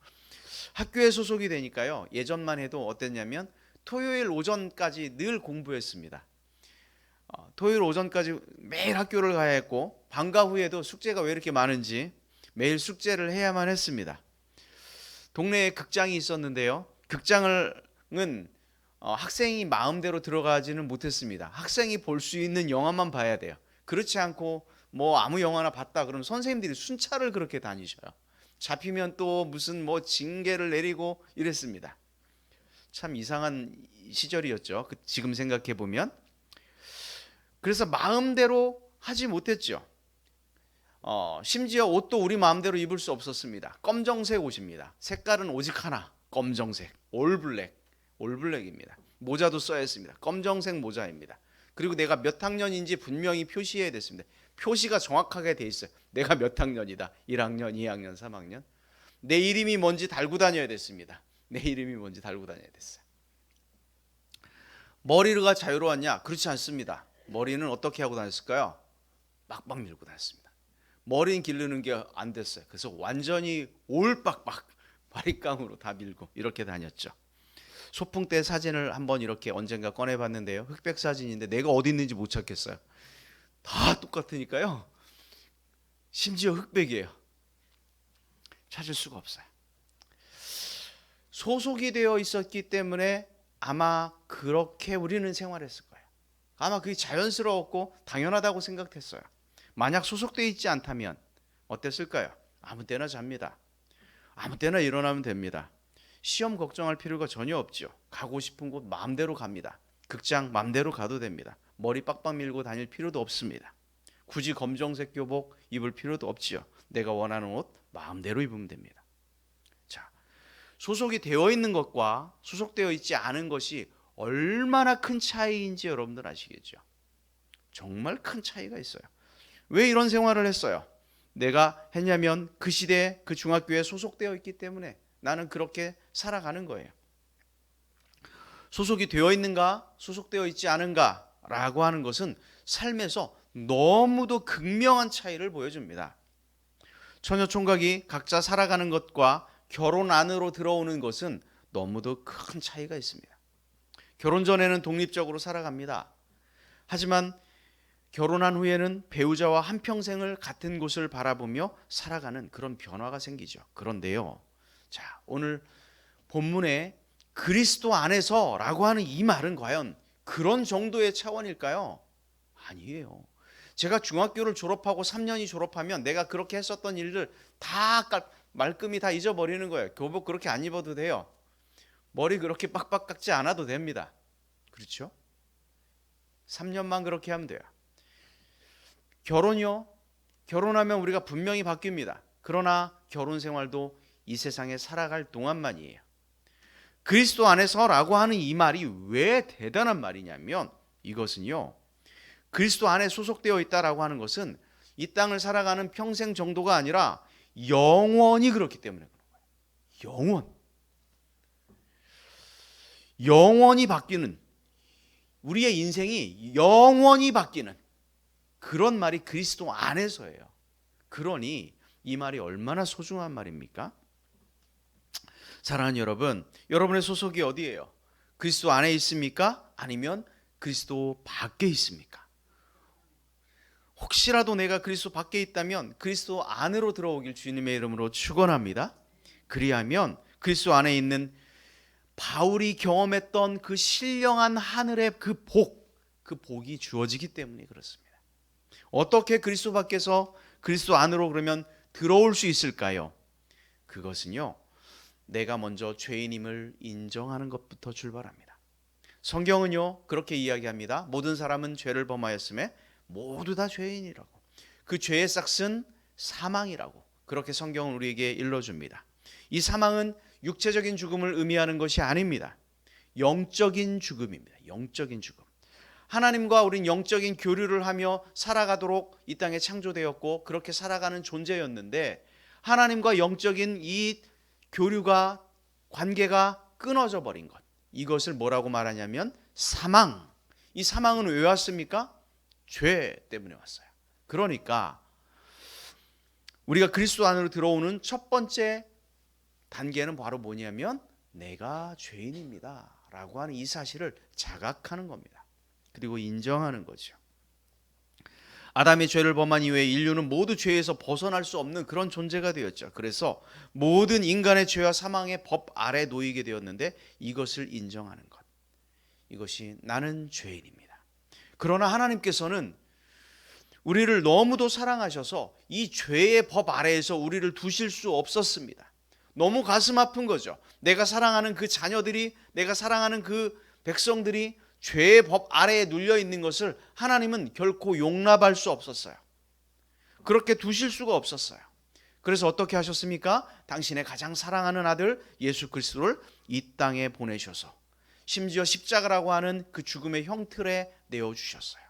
학교에 소속이 되니까요. 예전만 해도 어땠냐면 토요일 오전까지 늘 공부했습니다. 토요일 오전까지 매일 학교를 가야 했고 방과 후에도 숙제가 왜 이렇게 많은지 매일 숙제를 해야만 했습니다. 동네에 극장이 있었는데요. 극장은 학생이 마음대로 들어가지는 못했습니다. 학생이 볼 수 있는 영화만 봐야 돼요. 그렇지 않고 뭐 아무 영화나 봤다 그러면 선생님들이 순찰을 그렇게 다니셔요. 잡히면 또 무슨 뭐 징계를 내리고 이랬습니다. 참 이상한 시절이었죠. 지금 생각해 보면. 그래서 마음대로 하지 못했죠. 심지어 옷도 우리 마음대로 입을 수 없었습니다. 검정색 옷입니다. 색깔은 오직 하나, 검정색, 올블랙입니다. 모자도 써야 했습니다. 검정색 모자입니다. 그리고 내가 몇 학년인지 분명히 표시해야 됐습니다. 표시가 정확하게 돼 있어요. 내가 몇 학년이다. 1학년, 2학년, 3학년. 내 이름이 뭔지 달고 다녀야 됐습니다. 내 이름이 뭔지 달고 다녀야 됐어요. 머리가 자유로웠냐? 그렇지 않습니다. 머리는 어떻게 하고 다녔을까요? 빡빡 밀고 다녔습니다. 머리는 기르는 게 안 됐어요. 그래서 완전히 올빡빡 바리깡으로 다 밀고 이렇게 다녔죠. 소풍 때 사진을 한번 이렇게 언젠가 꺼내봤는데요. 흑백 사진인데 내가 어디 있는지 못 찾겠어요. 다 똑같으니까요. 심지어 흑백이에요. 찾을 수가 없어요. 소속이 되어 있었기 때문에 아마 그렇게 우리는 생활했을 거예요. 아마 그게 자연스러웠고 당연하다고 생각했어요. 만약 소속되어 있지 않다면 어땠을까요? 아무 때나 잡니다. 아무 때나 일어나면 됩니다. 시험 걱정할 필요가 전혀 없죠. 가고 싶은 곳 마음대로 갑니다. 극장 마음대로 가도 됩니다. 머리 빡빡 밀고 다닐 필요도 없습니다. 굳이 검정색 교복 입을 필요도 없지요. 내가 원하는 옷 마음대로 입으면 됩니다. 자, 소속이 되어 있는 것과 소속되어 있지 않은 것이 얼마나 큰 차이인지 여러분들 아시겠죠? 정말 큰 차이가 있어요. 왜 이런 생활을 했어요? 내가 했냐면 그 시대에 그 중학교에 소속되어 있기 때문에 나는 그렇게 살아가는 거예요. 소속이 되어 있는가, 소속되어 있지 않은가 라고 하는 것은 삶에서 너무도 극명한 차이를 보여줍니다. 처녀총각이 각자 살아가는 것과 결혼 안으로 들어오는 것은 너무도 큰 차이가 있습니다. 결혼 전에는 독립적으로 살아갑니다. 하지만 결혼한 후에는 배우자와 한평생을 같은 곳을 바라보며 살아가는 그런 변화가 생기죠. 그런데요, 자, 오늘 본문에 그리스도 안에서라고 하는 이 말은 과연 그런 정도의 차원일까요? 아니에요. 제가 중학교를 졸업하고 3년이 졸업하면 내가 그렇게 했었던 일들 다 말끔히 다 잊어버리는 거예요. 교복 그렇게 안 입어도 돼요. 머리 그렇게 빡빡 깎지 않아도 됩니다. 그렇죠? 3년만 그렇게 하면 돼요. 결혼이요? 결혼하면 우리가 분명히 바뀝니다. 그러나 결혼 생활도 이 세상에 살아갈 동안만이에요. 그리스도 안에서라고 하는 이 말이 왜 대단한 말이냐면 이것은요, 그리스도 안에 소속되어 있다라고 하는 것은 이 땅을 살아가는 평생 정도가 아니라 영원히 그렇기 때문에 그런 거예요. 영원히 바뀌는, 우리의 인생이 영원히 바뀌는 그런 말이 그리스도 안에서예요. 그러니 이 말이 얼마나 소중한 말입니까? 사랑하는 여러분, 여러분의 소속이 어디예요? 그리스도 안에 있습니까? 아니면 그리스도 밖에 있습니까? 혹시라도 내가 그리스도 밖에 있다면 그리스도 안으로 들어오길 주님의 이름으로 축원합니다. 그리하면 그리스도 안에 있는 바울이 경험했던 그 신령한 하늘의 그 복이 주어지기 때문에 그렇습니다. 어떻게 그리스도 밖에서 그리스도 안으로 그러면 들어올 수 있을까요? 그것은요, 내가 먼저 죄인임을 인정하는 것부터 출발합니다. 성경은요, 그렇게 이야기합니다. 모든 사람은 죄를 범하였음에 모두 다 죄인이라고. 그 죄의 싹은 사망이라고 그렇게 성경은 우리에게 일러줍니다. 이 사망은 육체적인 죽음을 의미하는 것이 아닙니다. 영적인 죽음입니다. 영적인 죽음. 하나님과 우린 영적인 교류를 하며 살아가도록 이 땅에 창조되었고 그렇게 살아가는 존재였는데 하나님과 영적인 이 교류가, 관계가 끊어져 버린 것, 이것을 뭐라고 말하냐면 사망. 이 사망은 왜 왔습니까? 죄 때문에 왔어요. 그러니까 우리가 그리스도 안으로 들어오는 첫 번째 단계는 바로 뭐냐면 내가 죄인입니다 라고 하는 이 사실을 자각하는 겁니다. 그리고 인정하는 거죠. 아담이 죄를 범한 이후에 인류는 모두 죄에서 벗어날 수 없는 그런 존재가 되었죠. 그래서 모든 인간의 죄와 사망의 법 아래 놓이게 되었는데 이것을 인정하는 것, 이것이 나는 죄인입니다. 그러나 하나님께서는 우리를 너무도 사랑하셔서 이 죄의 법 아래에서 우리를 두실 수 없었습니다. 너무 가슴 아픈 거죠. 내가 사랑하는 그 자녀들이, 내가 사랑하는 그 백성들이 죄의 법 아래에 눌려 있는 것을 하나님은 결코 용납할 수 없었어요. 그렇게 두실 수가 없었어요. 그래서 어떻게 하셨습니까? 당신의 가장 사랑하는 아들 예수 그리스도를 이 땅에 보내셔서 심지어 십자가라고 하는 그 죽음의 형틀에 내어주셨어요.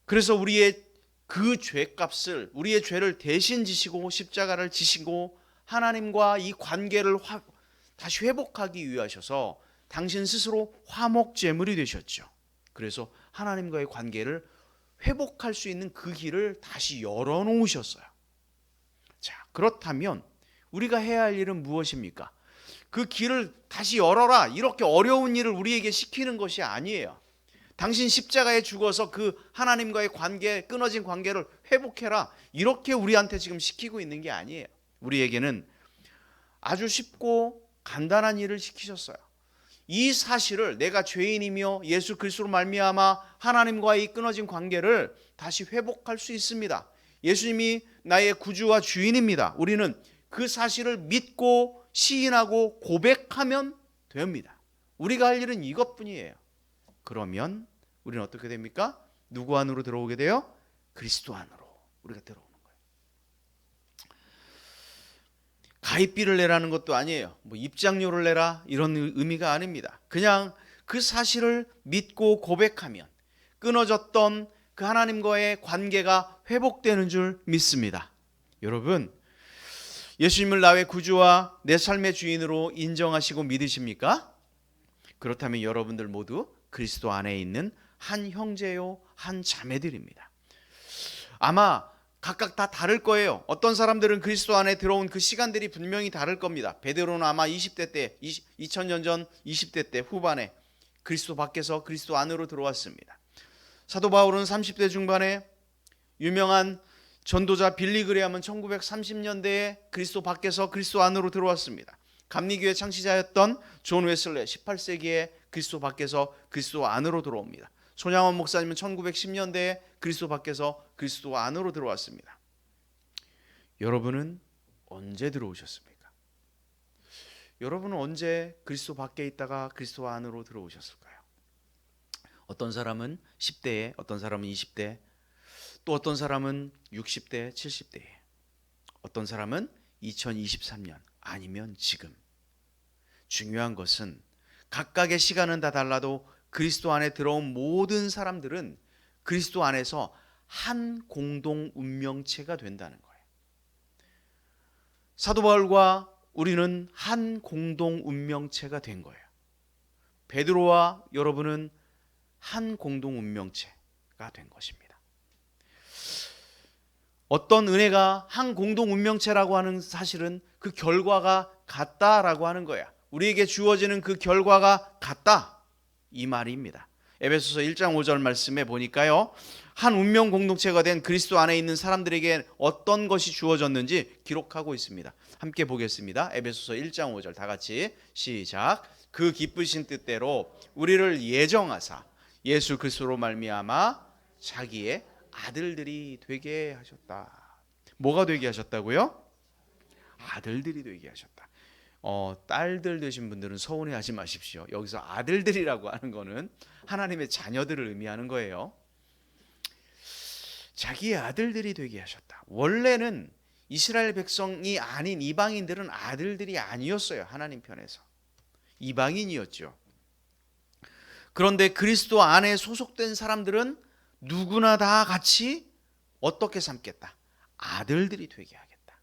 그래서 우리의 그 죄값을, 우리의 죄를 대신 지시고 십자가를 지시고 하나님과 이 관계를 다시 회복하기 위하셔서 당신 스스로 화목제물이 되셨죠. 그래서 하나님과의 관계를 회복할 수 있는 그 길을 다시 열어놓으셨어요. 자, 그렇다면 우리가 해야 할 일은 무엇입니까? 그 길을 다시 열어라, 이렇게 어려운 일을 우리에게 시키는 것이 아니에요. 당신 십자가에 죽어서 그 하나님과의 관계, 끊어진 관계를 회복해라, 이렇게 우리한테 지금 시키고 있는 게 아니에요. 우리에게는 아주 쉽고 간단한 일을 시키셨어요. 이 사실을, 내가 죄인이며 예수 그리스도로 말미암아 하나님과의 이 끊어진 관계를 다시 회복할 수 있습니다. 예수님이 나의 구주와 주인입니다. 우리는 그 사실을 믿고 시인하고 고백하면 됩니다. 우리가 할 일은 이것뿐이에요. 그러면 우리는 어떻게 됩니까? 누구 안으로 들어오게 돼요? 그리스도 안으로 우리가 들어오는 거예요. 가입비를 내라는 것도 아니에요. 뭐 입장료를 내라 이런 의미가 아닙니다. 그냥 그 사실을 믿고 고백하면 끊어졌던 그 하나님과의 관계가 회복되는 줄 믿습니다. 여러분, 예수님을 나의 구주와 내 삶의 주인으로 인정하시고 믿으십니까? 그렇다면 여러분들 모두 그리스도 안에 있는 한 형제요 한 자매들입니다. 아마 각각 다 다를 거예요. 어떤 사람들은 그리스도 안에 들어온 그 시간들이 분명히 다를 겁니다. 베드로는 아마 20대 때, 2000년 전 20대 때 후반에 그리스도 밖에서 그리스도 안으로 들어왔습니다. 사도 바울은 30대 중반에 유명한 전도자 빌리 그레함은 1930년대에 그리스도 밖에서 그리스도 안으로 들어왔습니다. 감리교회 창시자였던 존 웨슬레 18세기에 그리스도 밖에서 그리스도 안으로 들어옵니다. 손양원 목사님은 1910년대에 그리스도 밖에서 그리스도 안으로 들어왔습니다. 여러분은 언제 들어오셨습니까? 여러분은 언제 그리스도 밖에 있다가 그리스도 안으로 들어오셨을까요? 어떤 사람은 10대에, 어떤 사람은 20대, 또 어떤 사람은 60대, 70대에, 어떤 사람은 2023년 아니면 지금. 중요한 것은 각각의 시간은 다 달라도 그리스도 안에 들어온 모든 사람들은 그리스도 안에서 한 공동 운명체가 된다는 거예요. 사도 바울과 우리는 한 공동 운명체가 된 거예요. 베드로와 여러분은 한 공동 운명체가 된 것입니다. 어떤 은혜가 한 공동 운명체라고 하는 사실은 그 결과가 같다라고 하는 거야. 우리에게 주어지는 그 결과가 같다, 이 말입니다. 에베소서 1장 5절 말씀에 보니까요, 한 운명 공동체가 된 그리스도 안에 있는 사람들에게 어떤 것이 주어졌는지 기록하고 있습니다. 함께 보겠습니다. 에베소서 1장 5절 다 같이 시작. 그 기쁘신 뜻대로 우리를 예정하사 예수 그리스도로 말미암아 자기의 아들들이 되게 하셨다. 뭐가 되게 하셨다고요? 아들들이 되게 하셨다. 딸들 되신 분들은 서운해하지 마십시오. 여기서 아들들이라고 하는 거는 하나님의 자녀들을 의미하는 거예요. 자기의 아들들이 되게 하셨다. 원래는 이스라엘 백성이 아닌 이방인들은 아들들이 아니었어요. 하나님 편에서 이방인이었죠. 그런데 그리스도 안에 소속된 사람들은 누구나 다 같이 어떻게 삼겠다? 아들들이 되게 하겠다.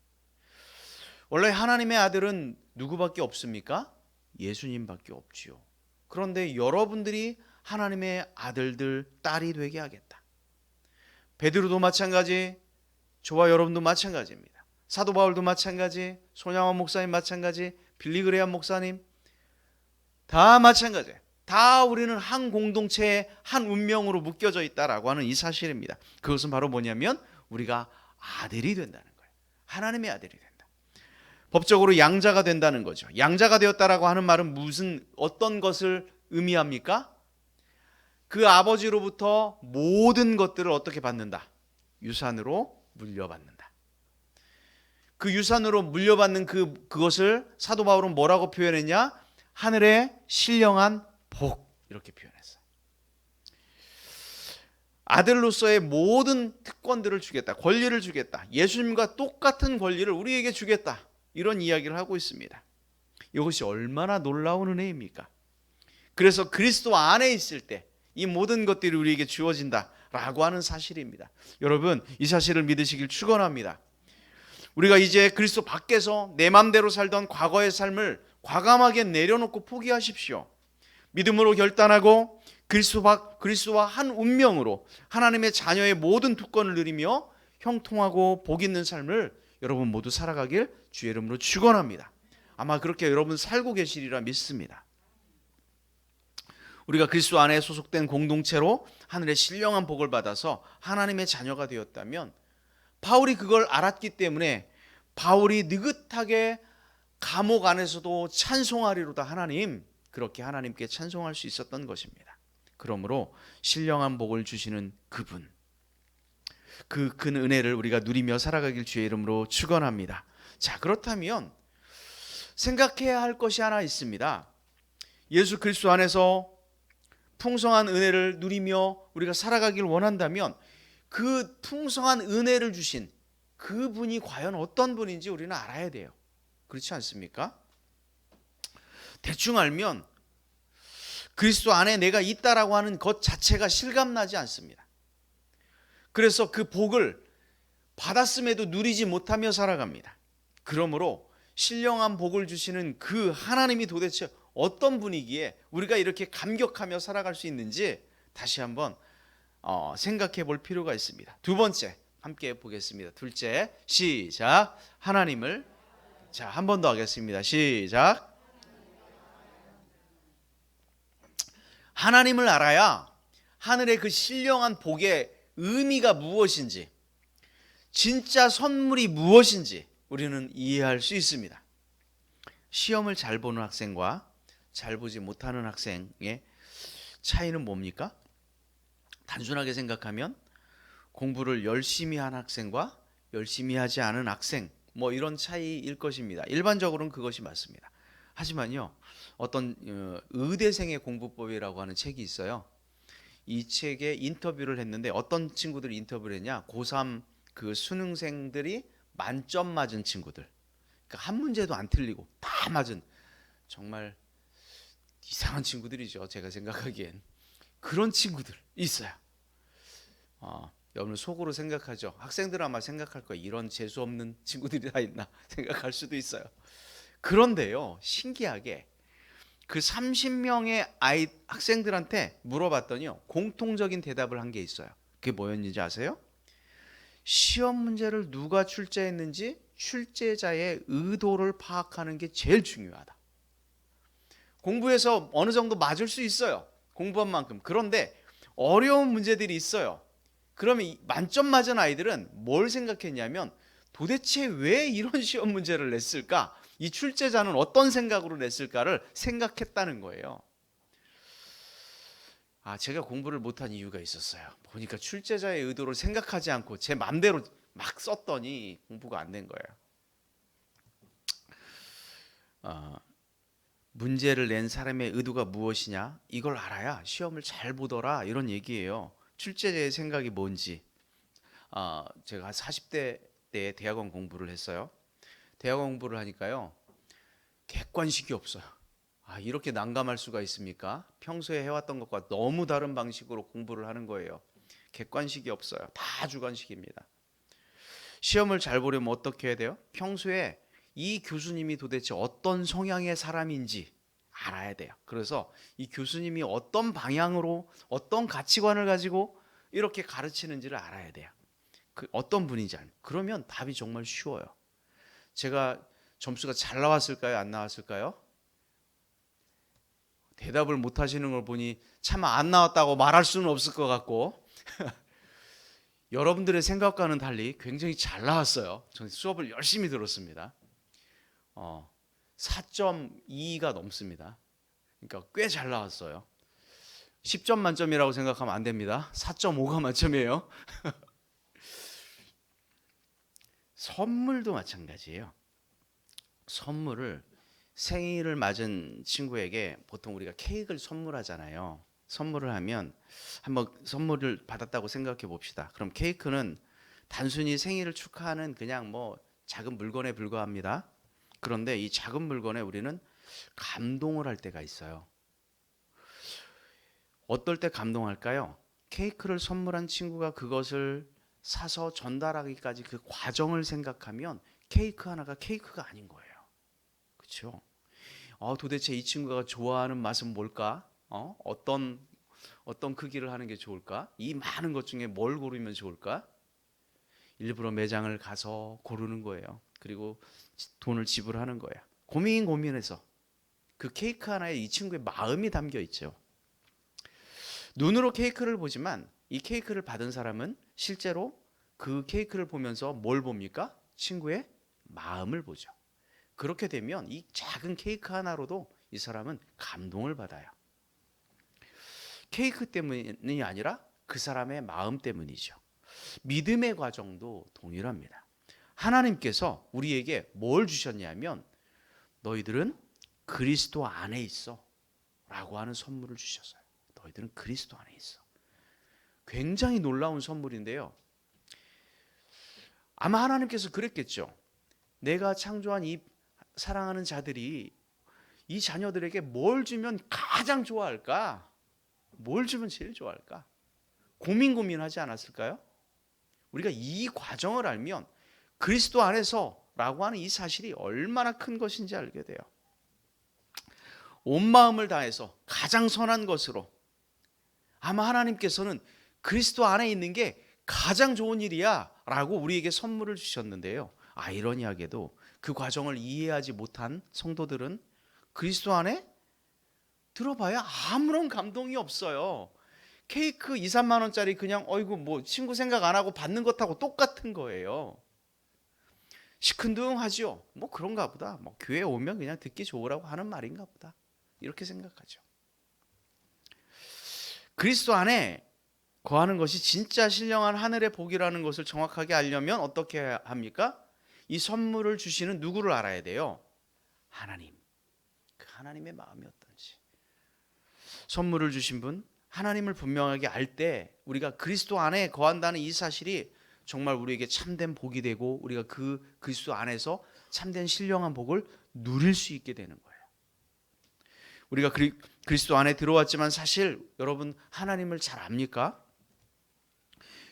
원래 하나님의 아들은 누구밖에 없습니까? 예수님밖에 없지요. 그런데 여러분들이 하나님의 아들들, 딸이 되게 하겠다. 베드로도 마찬가지, 저와 여러분도 마찬가지입니다. 사도 바울도 마찬가지, 손양원 목사님 마찬가지, 빌리 그레함 목사님 다 마찬가지예요. 다 우리는 한 공동체의 한 운명으로 묶여져 있다라고 하는 이 사실입니다. 그것은 바로 뭐냐면 우리가 아들이 된다는 거예요. 하나님의 아들이 된다. 법적으로 양자가 된다는 거죠. 양자가 되었다라고 하는 말은 어떤 것을 의미합니까? 그 아버지로부터 모든 것들을 어떻게 받는다? 유산으로 물려받는다. 그 유산으로 물려받는 그것을 사도 바울은 뭐라고 표현했냐? 하늘의 신령한 복, 이렇게 표현했어요. 아들로서의 모든 특권들을 주겠다, 권리를 주겠다, 예수님과 똑같은 권리를 우리에게 주겠다, 이런 이야기를 하고 있습니다. 이것이 얼마나 놀라운 은혜입니까? 그래서 그리스도 안에 있을 때 이 모든 것들이 우리에게 주어진다라고 하는 사실입니다. 여러분, 이 사실을 믿으시길 축원합니다. 우리가 이제 그리스도 밖에서 내 맘대로 살던 과거의 삶을 과감하게 내려놓고 포기하십시오. 믿음으로 결단하고 그리스도와 한 운명으로 하나님의 자녀의 모든 특권을 누리며 형통하고 복 있는 삶을 여러분 모두 살아가길 주의 이름으로 축원합니다. 아마 그렇게 여러분 살고 계시리라 믿습니다. 우리가 그리스도 안에 소속된 공동체로 하늘의 신령한 복을 받아서 하나님의 자녀가 되었다면 바울이 그걸 알았기 때문에 바울이 느긋하게 감옥 안에서도 찬송하리로다 하나님, 그렇게 하나님께 찬송할 수 있었던 것입니다. 그러므로 신령한 복을 주시는 그분, 그 큰 은혜를 우리가 누리며 살아가길 주의 이름으로 축원합니다. 자, 그렇다면 생각해야 할 것이 하나 있습니다. 예수 그리스도 안에서 풍성한 은혜를 누리며 우리가 살아가길 원한다면 그 풍성한 은혜를 주신 그분이 과연 어떤 분인지 우리는 알아야 돼요. 그렇지 않습니까? 대충 알면 그리스도 안에 내가 있다라고 하는 것 자체가 실감나지 않습니다. 그래서 그 복을 받았음에도 누리지 못하며 살아갑니다. 그러므로 신령한 복을 주시는 그 하나님이 도대체 어떤 분이기에 우리가 이렇게 감격하며 살아갈 수 있는지 다시 한번 생각해 볼 필요가 있습니다. 두 번째 함께 보겠습니다. 둘째, 시작. 하나님을, 자, 한 번 더 하겠습니다. 시작. 하나님을 알아야 하늘의 그 신령한 복의 의미가 무엇인지, 진짜 선물이 무엇인지 우리는 이해할 수 있습니다. 시험을 잘 보는 학생과 잘 보지 못하는 학생의 차이는 뭡니까? 단순하게 생각하면 공부를 열심히 한 학생과 열심히 하지 않은 학생, 뭐 이런 차이일 것입니다. 일반적으로는 그것이 맞습니다. 하지만요, 어떤 의대생의 공부법이라고 하는 책이 있어요. 이 책에 인터뷰를 했는데 어떤 친구들이 인터뷰를 했냐? 고3 그 수능생들이 만점 맞은 친구들, 그러니까 한 문제도 안 틀리고 다 맞은, 정말 이상한 친구들이죠. 제가 생각하기엔 그런 친구들 있어요. 여러분 속으로 생각하죠. 학생들 아마 생각할 거예요. 이런 재수 없는 친구들이 다 있나 생각할 수도 있어요. 그런데요, 신기하게 그 30명의 학생들한테 물어봤더니요, 공통적인 대답을 한 게 있어요. 그게 뭐였는지 아세요? 시험 문제를 누가 출제했는지 출제자의 의도를 파악하는 게 제일 중요하다. 공부해서 어느 정도 맞을 수 있어요. 공부한 만큼. 그런데 어려운 문제들이 있어요. 그러면 만점 맞은 아이들은 뭘 생각했냐면 도대체 왜 이런 시험 문제를 냈을까? 이 출제자는 어떤 생각으로 냈을까를 생각했다는 거예요. 제가 공부를 못한 이유가 있었어요. 보니까 출제자의 의도를 생각하지 않고 제 맘대로 막 썼더니 공부가 안 된 거예요. 문제를 낸 사람의 의도가 무엇이냐? 이걸 알아야 시험을 잘 보더라, 이런 얘기예요. 출제자의 생각이 뭔지. 제가 40대 때 대학원 공부를 했어요. 대학원 공부를 하니까요, 객관식이 없어요. 이렇게 난감할 수가 있습니까? 평소에 해왔던 것과 너무 다른 방식으로 공부를 하는 거예요. 객관식이 없어요. 다 주관식입니다. 시험을 잘 보려면 어떻게 해야 돼요? 평소에 이 교수님이 도대체 어떤 성향의 사람인지 알아야 돼요. 그래서 이 교수님이 어떤 방향으로, 어떤 가치관을 가지고 이렇게 가르치는지를 알아야 돼요. 어떤 분인지 알면. 그러면 답이 정말 쉬워요. 제가 점수가 잘 나왔을까요? 안 나왔을까요? 대답을 못 하시는 걸 보니 차마 안 나왔다고 말할 수는 없을 것 같고 여러분들의 생각과는 달리 굉장히 잘 나왔어요. 저는 수업을 열심히 들었습니다. 4.2가 넘습니다. 그러니까 꽤 잘 나왔어요. 10점 만점이라고 생각하면 안 됩니다. 4.5가 만점이에요. 선물도 마찬가지예요. 선물을 생일을 맞은 친구에게 보통 우리가 케이크를 선물하잖아요. 선물을 하면 한번 선물을 받았다고 생각해 봅시다. 그럼 케이크는 단순히 생일을 축하하는 그냥 뭐 작은 물건에 불과합니다. 그런데 이 작은 물건에 우리는 감동을 할 때가 있어요. 어떨 때 감동할까요? 케이크를 선물한 친구가 그것을 사서 전달하기까지 그 과정을 생각하면 케이크 하나가 케이크가 아닌 거예요. 그렇죠? 도대체 이 친구가 좋아하는 맛은 뭘까? 어떤 크기를 하는 게 좋을까? 이 많은 것 중에 뭘 고르면 좋을까? 일부러 매장을 가서 고르는 거예요. 그리고 돈을 지불하는 거예요. 고민해서 그 케이크 하나에 이 친구의 마음이 담겨 있죠. 눈으로 케이크를 보지만 이 케이크를 받은 사람은 실제로 그 케이크를 보면서 뭘 봅니까? 친구의 마음을 보죠. 그렇게 되면 이 작은 케이크 하나로도 이 사람은 감동을 받아요. 케이크 때문이 아니라 그 사람의 마음 때문이죠. 믿음의 과정도 동일합니다. 하나님께서 우리에게 뭘 주셨냐면 너희들은 그리스도 안에 있어 라고 하는 선물을 주셨어요. 너희들은 그리스도 안에 있어. 굉장히 놀라운 선물인데요. 아마 하나님께서 그랬겠죠. 내가 창조한 이 사랑하는 자들이 이 자녀들에게 뭘 주면 가장 좋아할까? 뭘 주면 제일 좋아할까? 고민하지 않았을까요? 우리가 이 과정을 알면 그리스도 안에서라고 하는 이 사실이 얼마나 큰 것인지 알게 돼요. 온 마음을 다해서 가장 선한 것으로, 아마 하나님께서는 그리스도 안에 있는 게 가장 좋은 일이야 라고 우리에게 선물을 주셨는데요, 아이러니하게도 그 과정을 이해하지 못한 성도들은 그리스도 안에 들어봐야 아무런 감동이 없어요. 케이크 2, 3만 원짜리 그냥 어이구 뭐 친구 생각 안 하고 받는 것하고 똑같은 거예요. 시큰둥하죠. 뭐 그런가 보다. 뭐 교회 오면 그냥 듣기 좋으라고 하는 말인가 보다. 이렇게 생각하죠. 그리스도 안에 거하는 것이 진짜 신령한 하늘의 복이라는 것을 정확하게 알려면 어떻게 합니까? 이 선물을 주시는 누구를 알아야 돼요? 하나님. 그 하나님의 마음이 어떤지. 선물을 주신 분, 하나님을 분명하게 알 때 우리가 그리스도 안에 거한다는 이 사실이 정말 우리에게 참된 복이 되고 우리가 그 그리스도 안에서 참된 신령한 복을 누릴 수 있게 되는 거예요. 우리가 그리스도 안에 들어왔지만 사실 여러분 하나님을 잘 압니까?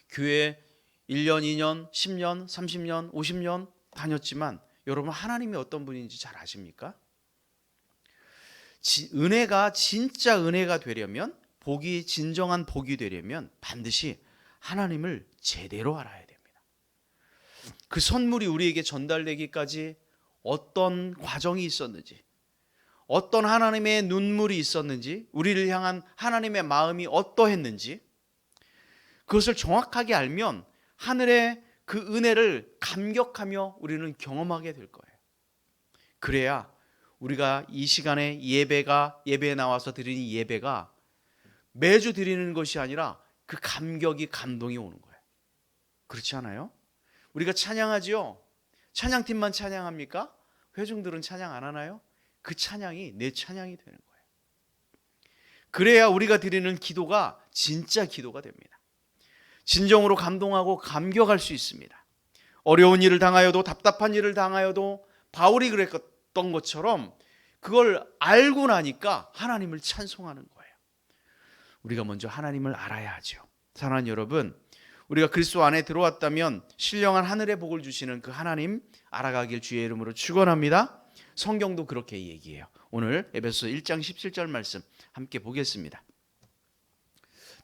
교회 1년, 2년, 10년, 30년, 50년 다녔지만 여러분 하나님이 어떤 분인지 잘 아십니까? 은혜가 진짜 은혜가 되려면, 복이 진정한 복이 되려면 반드시 하나님을 제대로 알아야 됩니다. 그 선물이 우리에게 전달되기까지 어떤 과정이 있었는지, 어떤 하나님의 눈물이 있었는지, 우리를 향한 하나님의 마음이 어떠했는지, 그것을 정확하게 알면 하늘의 그 은혜를 감격하며 우리는 경험하게 될 거예요. 그래야 우리가 이 시간에 예배에 나와서 드리는 예배가 매주 드리는 것이 아니라 그 감격이, 감동이 오는 거예요. 그렇지 않아요? 우리가 찬양하지요. 찬양팀만 찬양합니까? 회중들은 찬양 안 하나요? 그 찬양이 내 찬양이 되는 거예요. 그래야 우리가 드리는 기도가 진짜 기도가 됩니다. 진정으로 감동하고 감격할 수 있습니다. 어려운 일을 당하여도, 답답한 일을 당하여도 바울이 그랬던 것처럼 그걸 알고 나니까 하나님을 찬송하는 거예요. 우리가 먼저 하나님을 알아야 하죠. 사랑하는 여러분, 우리가 그리스도 안에 들어왔다면 신령한 하늘의 복을 주시는 그 하나님 알아가길 주의 이름으로 축원합니다. 성경도 그렇게 얘기해요. 오늘 에베소 1장 17절 말씀 함께 보겠습니다.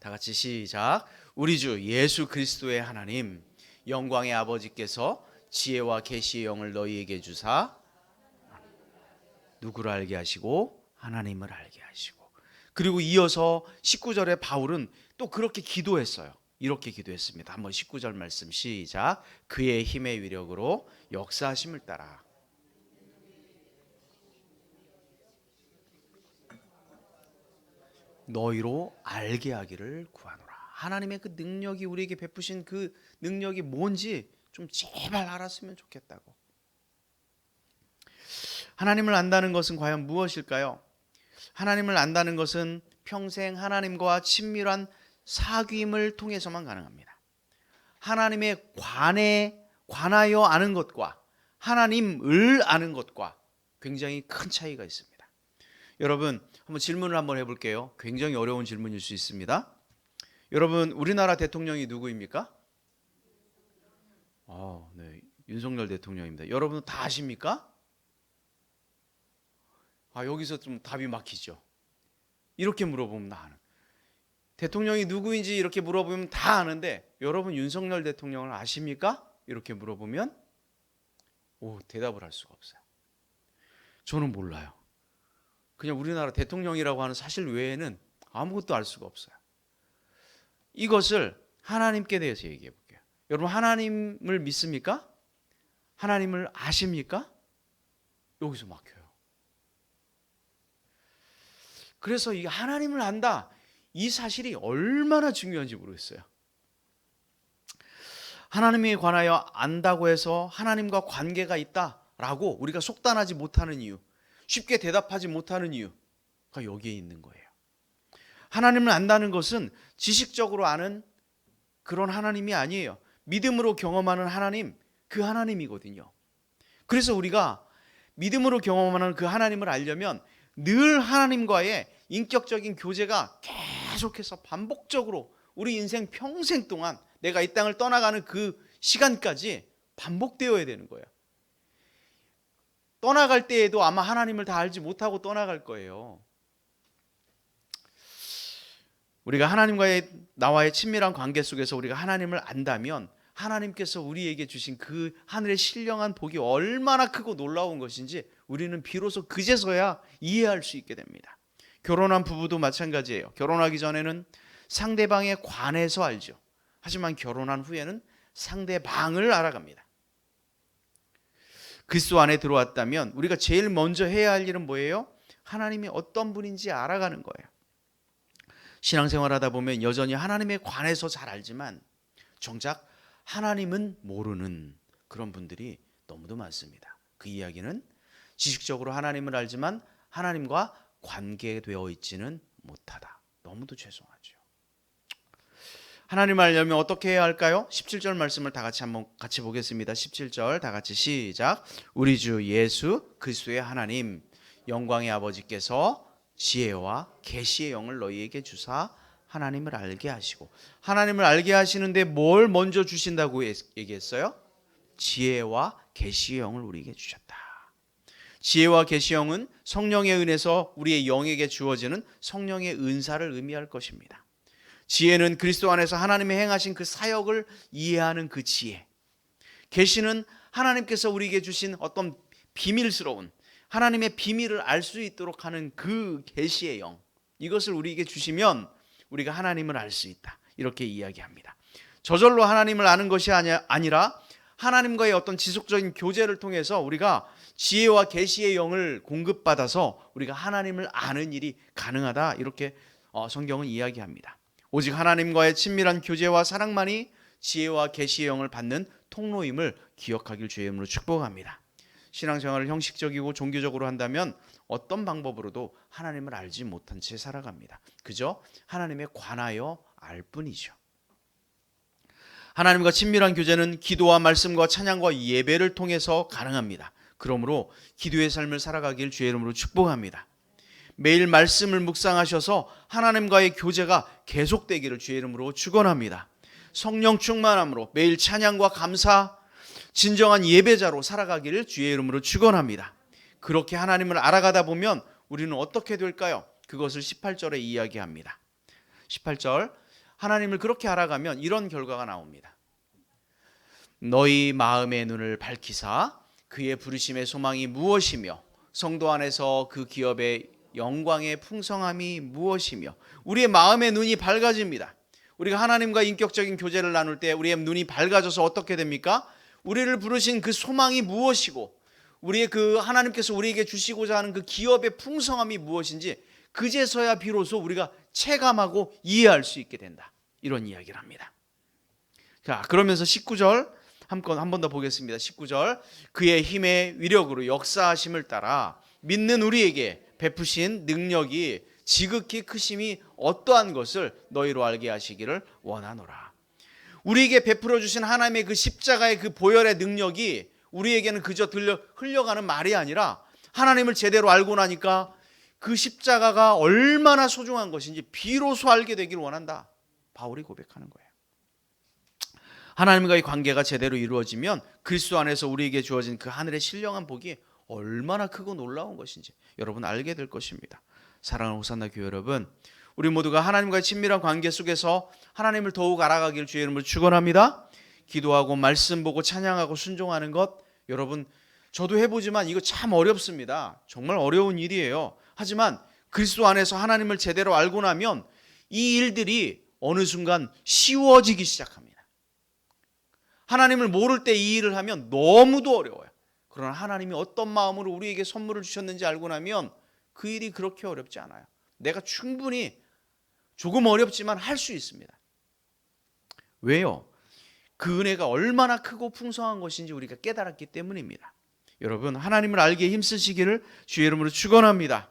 다 같이 시작. 우리 주 예수 그리스도의 하나님, 영광의 아버지께서 지혜와 계시의 영을 너희에게 주사 누구를 알게 하시고 하나님을 알게 하시고, 그리고 이어서 19절에 바울은 또 그렇게 기도했어요. 이렇게 기도했습니다. 한번 19절 말씀 시작. 그의 힘의 위력으로 역사하심을 따라 너희로 알게 하기를 구하노라. 하나님의 그 능력이 우리에게 베푸신 그 능력이 뭔지 좀 제발 알았으면 좋겠다고. 하나님을 안다는 것은 과연 무엇일까요? 하나님을 안다는 것은 평생 하나님과 친밀한 사귐을 통해서만 가능합니다. 하나님에 관하여 아는 것과 하나님을 아는 것과 굉장히 큰 차이가 있습니다. 여러분, 한번 질문을 한번 해볼게요. 굉장히 어려운 질문일 수 있습니다. 여러분, 우리나라 대통령이 누구입니까? 네, 윤석열 대통령입니다. 여러분 다 아십니까? 여기서 좀 답이 막히죠. 이렇게 물어보면 나 아는. 대통령이 누구인지 이렇게 물어보면 다 아는데 여러분 윤석열 대통령을 아십니까? 이렇게 물어보면 대답을 할 수가 없어요. 저는 몰라요. 그냥 우리나라 대통령이라고 하는 사실 외에는 아무것도 알 수가 없어요. 이것을 하나님께 대해서 얘기해 볼게요. 여러분 하나님을 믿습니까? 하나님을 아십니까? 여기서 막혀요. 그래서 이 하나님을 안다, 이 사실이 얼마나 중요한지 모르겠어요. 하나님에 관하여 안다고 해서 하나님과 관계가 있다라고 우리가 속단하지 못하는 이유, 쉽게 대답하지 못하는 이유가 여기에 있는 거예요. 하나님을 안다는 것은 지식적으로 아는 그런 하나님이 아니에요. 믿음으로 경험하는 하나님, 그 하나님이거든요. 그래서 우리가 믿음으로 경험하는 그 하나님을 알려면 늘 하나님과의 인격적인 교제가 계속해서 반복적으로 우리 인생 평생 동안 내가 이 땅을 떠나가는 그 시간까지 반복되어야 되는 거예요. 떠나갈 때에도 아마 하나님을 다 알지 못하고 떠나갈 거예요. 우리가 하나님과의 나와의 친밀한 관계 속에서 우리가 하나님을 안다면 하나님께서 우리에게 주신 그 하늘의 신령한 복이 얼마나 크고 놀라운 것인지 우리는 비로소 그제서야 이해할 수 있게 됩니다. 결혼한 부부도 마찬가지예요. 결혼하기 전에는 상대방에 관해서 알죠. 하지만 결혼한 후에는 상대방을 알아갑니다. 그리스도 안에 들어왔다면 우리가 제일 먼저 해야 할 일은 뭐예요? 하나님이 어떤 분인지 알아가는 거예요. 신앙생활하다 보면 여전히 하나님에 관해서 잘 알지만 정작 하나님은 모르는 그런 분들이 너무도 많습니다. 그 이야기는 지식적으로 하나님을 알지만 하나님과 관계되어 있지는 못하다. 너무도 죄송하죠. 하나님을 알려면 어떻게 해야 할까요? 17절 말씀을 다 같이 한번 같이 보겠습니다. 17절 다 같이 시작. 우리 주 예수 그리스도의 하나님 영광의 아버지께서 지혜와 계시의 영을 너희에게 주사 하나님을 알게 하시고, 하나님을 알게 하시는데 뭘 먼저 주신다고 얘기했어요? 지혜와 계시의 영을 우리에게 주셨다. 지혜와 계시의 영은 성령의 은혜에서 우리의 영에게 주어지는 성령의 은사를 의미할 것입니다. 지혜는 그리스도 안에서 하나님이 행하신 그 사역을 이해하는 그 지혜. 계시는 하나님께서 우리에게 주신 어떤 비밀스러운 하나님의 비밀을 알 수 있도록 하는 그 계시의 영. 이것을 우리에게 주시면 우리가 하나님을 알 수 있다. 이렇게 이야기합니다. 저절로 하나님을 아는 것이 아니라 하나님과의 어떤 지속적인 교제를 통해서 우리가 지혜와 계시의 영을 공급받아서 우리가 하나님을 아는 일이 가능하다. 이렇게 성경은 이야기합니다. 오직 하나님과의 친밀한 교제와 사랑만이 지혜와 계시의 영을 받는 통로임을 기억하길 주의 이름으로 축복합니다. 신앙생활을 형식적이고 종교적으로 한다면 어떤 방법으로도 하나님을 알지 못한 채 살아갑니다. 그저 하나님에 관하여 알 뿐이죠. 하나님과 친밀한 교제는 기도와 말씀과 찬양과 예배를 통해서 가능합니다. 그러므로 기도의 삶을 살아가길 주의 이름으로 축복합니다. 매일 말씀을 묵상하셔서 하나님과의 교제가 계속되기를 주의 이름으로 축원합니다. 성령 충만함으로 매일 찬양과 감사, 진정한 예배자로 살아가기를 주의 이름으로 축원합니다. 그렇게 하나님을 알아가다 보면 우리는 어떻게 될까요? 그것을 18절에 이야기합니다. 18절, 하나님을 그렇게 알아가면 이런 결과가 나옵니다. 너희 마음의 눈을 밝히사 그의 부르심의 소망이 무엇이며 성도 안에서 그 기업의 영광의 풍성함이 무엇이며. 우리의 마음의 눈이 밝아집니다. 우리가 하나님과 인격적인 교제를 나눌 때 우리의 눈이 밝아져서 어떻게 됩니까? 우리를 부르신 그 소망이 무엇이고 우리의 그 하나님께서 우리에게 주시고자 하는 그 기업의 풍성함이 무엇인지 그제서야 비로소 우리가 체감하고 이해할 수 있게 된다. 이런 이야기를 합니다. 자, 그러면서 19절 한 번 더 보겠습니다. 19절, 그의 힘의 위력으로 역사하심을 따라 믿는 우리에게 베푸신 능력이 지극히 크심이 어떠한 것을 너희로 알게 하시기를 원하노라. 우리에게 베풀어 주신 하나님의 그 십자가의 그 보혈의 능력이 우리에게는 그저 흘려가는 말이 아니라 하나님을 제대로 알고 나니까 그 십자가가 얼마나 소중한 것인지 비로소 알게 되기를 원한다. 바울이 고백하는 거예요. 하나님과의 관계가 제대로 이루어지면 그리스도 안에서 우리에게 주어진 그 하늘의 신령한 복이 얼마나 크고 놀라운 것인지 여러분 알게 될 것입니다. 사랑하는 호산나 교회 여러분, 우리 모두가 하나님과의 친밀한 관계 속에서 하나님을 더욱 알아가길 주의 이름으로 축원합니다. 기도하고 말씀 보고 찬양하고 순종하는 것, 여러분 저도 해보지만 이거 참 어렵습니다. 정말 어려운 일이에요. 하지만 그리스도 안에서 하나님을 제대로 알고 나면 이 일들이 어느 순간 쉬워지기 시작합니다. 하나님을 모를 때 이 일을 하면 너무도 어려워요. 그러나 하나님이 어떤 마음으로 우리에게 선물을 주셨는지 알고 나면 그 일이 그렇게 어렵지 않아요. 내가 충분히 조금 어렵지만 할 수 있습니다. 왜요? 그 은혜가 얼마나 크고 풍성한 것인지 우리가 깨달았기 때문입니다. 여러분, 하나님을 알기에 힘쓰시기를 주의 이름으로 축원합니다.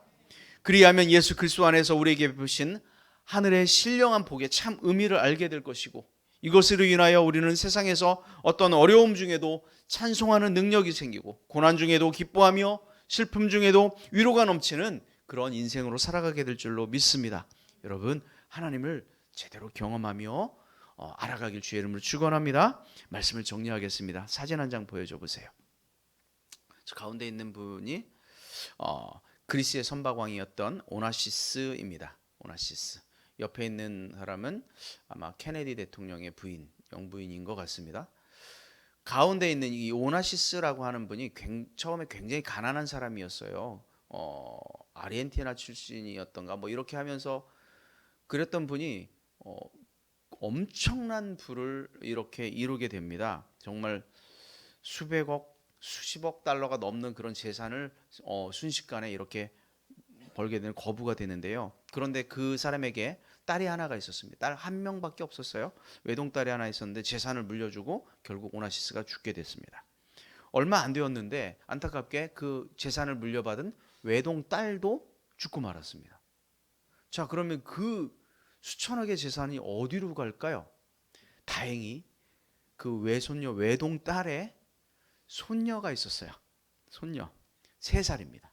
그리하면 예수 그리스도 안에서 우리에게 베푸신 하늘의 신령한 복의 참 의미를 알게 될 것이고, 이것으로 인하여 우리는 세상에서 어떤 어려움 중에도 찬송하는 능력이 생기고, 고난 중에도 기뻐하며 슬픔 중에도 위로가 넘치는 그런 인생으로 살아가게 될 줄로 믿습니다. 여러분, 하나님을 제대로 경험하며 알아가길 주의 이름으로 축원합니다. 말씀을 정리하겠습니다. 사진 한 장 보여줘 보세요. 저 가운데 있는 분이 그리스의 선박왕이었던 오나시스입니다. 오나시스. 옆에 있는 사람은 아마 케네디 대통령의 부인, 영부인인 것 같습니다. 가운데 있는 이 오나시스라고 하는 분이 처음에 굉장히 가난한 사람이었어요. 아르헨티나 출신이었던가 뭐 이렇게 하면서 그랬던 분이 엄청난 부를 이렇게 이루게 됩니다. 정말 수백억, 수십억 달러가 넘는 그런 재산을 순식간에 이렇게 벌게 되는 거부가 되는데요. 그런데 그 사람에게 딸이 하나가 있었습니다. 딸 한 명밖에 없었어요. 외동딸이 하나 있었는데 재산을 물려주고 결국 오나시스가 죽게 됐습니다. 얼마 안 되었는데 안타깝게 그 재산을 물려받은 외동딸도 죽고 말았습니다. 자, 그러면 그 수천억의 재산이 어디로 갈까요? 다행히 그 외손녀, 외동딸의 손녀가 있었어요. 손녀 3살입니다.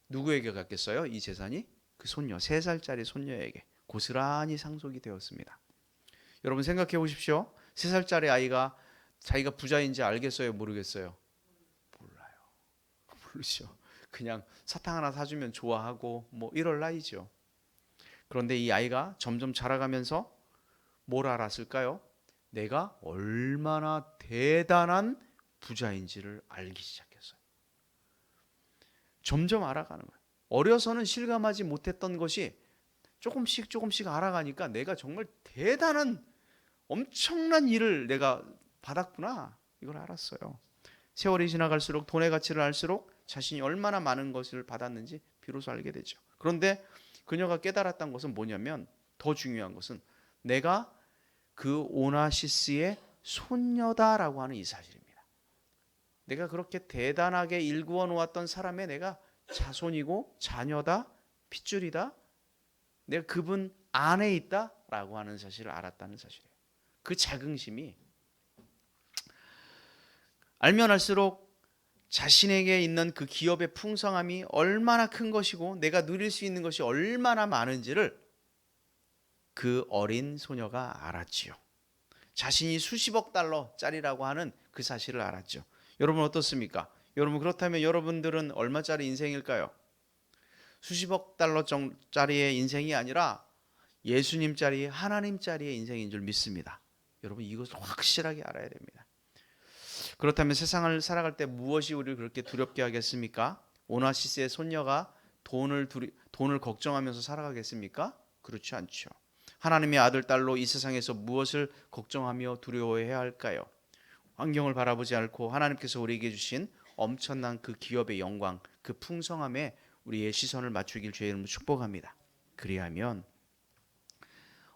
누구에게 갔겠어요? 이 재산이 그 손녀 3살짜리 손녀에게 고스란히 상속이 되었습니다. 여러분 생각해 보십시오. 3살짜리 아이가 자기가 부자인지 알겠어요? 모르겠어요? 몰라요. 모르죠. 그냥 사탕 하나 사주면 좋아하고 뭐 이럴 나이죠. 그런데 이 아이가 점점 자라가면서 뭘 알았을까요? 내가 얼마나 대단한 부자인지를 알기 시작했어요. 점점 알아가는 거예요. 어려서는 실감하지 못했던 것이 조금씩 알아가니까 내가 정말 대단한 엄청난 일을 내가 받았구나, 이걸 알았어요. 세월이 지나갈수록 돈의 가치를 알수록 자신이 얼마나 많은 것을 받았는지 비로소 알게 되죠. 그런데 그녀가 깨달았던 것은 뭐냐면, 더 중요한 것은 내가 그 오나시스의 손녀다라고 하는 이 사실입니다. 내가 그렇게 대단하게 일구어 놓았던 사람의 내가 자손이고 자녀다, 핏줄이다, 내가 그분 안에 있다라고 하는 사실을 알았다는 사실이에요. 그 자긍심이 알면 알수록 자신에게 있는 그 기업의 풍성함이 얼마나 큰 것이고 내가 누릴 수 있는 것이 얼마나 많은지를 그 어린 소녀가 알았지요. 자신이 수십억 달러짜리라고 하는 그 사실을 알았죠. 여러분 어떻습니까? 여러분 그렇다면 여러분들은 얼마짜리 인생일까요? 수십억 달러짜리의 인생이 아니라 예수님짜리, 하나님짜리의 인생인 줄 믿습니다. 여러분 이것을 확실하게 알아야 됩니다. 그렇다면 세상을 살아갈 때 무엇이 우리를 그렇게 두렵게 하겠습니까? 오나시스의 손녀가 돈을 걱정하면서 살아가겠습니까? 그렇지 않죠. 하나님의 아들, 딸로 이 세상에서 무엇을 걱정하며 두려워해야 할까요? 환경을 바라보지 않고 하나님께서 우리에게 주신 엄청난 그 기업의 영광, 그 풍성함에 우리의 시선을 맞추길 주의 이름으로 축복합니다. 그리하면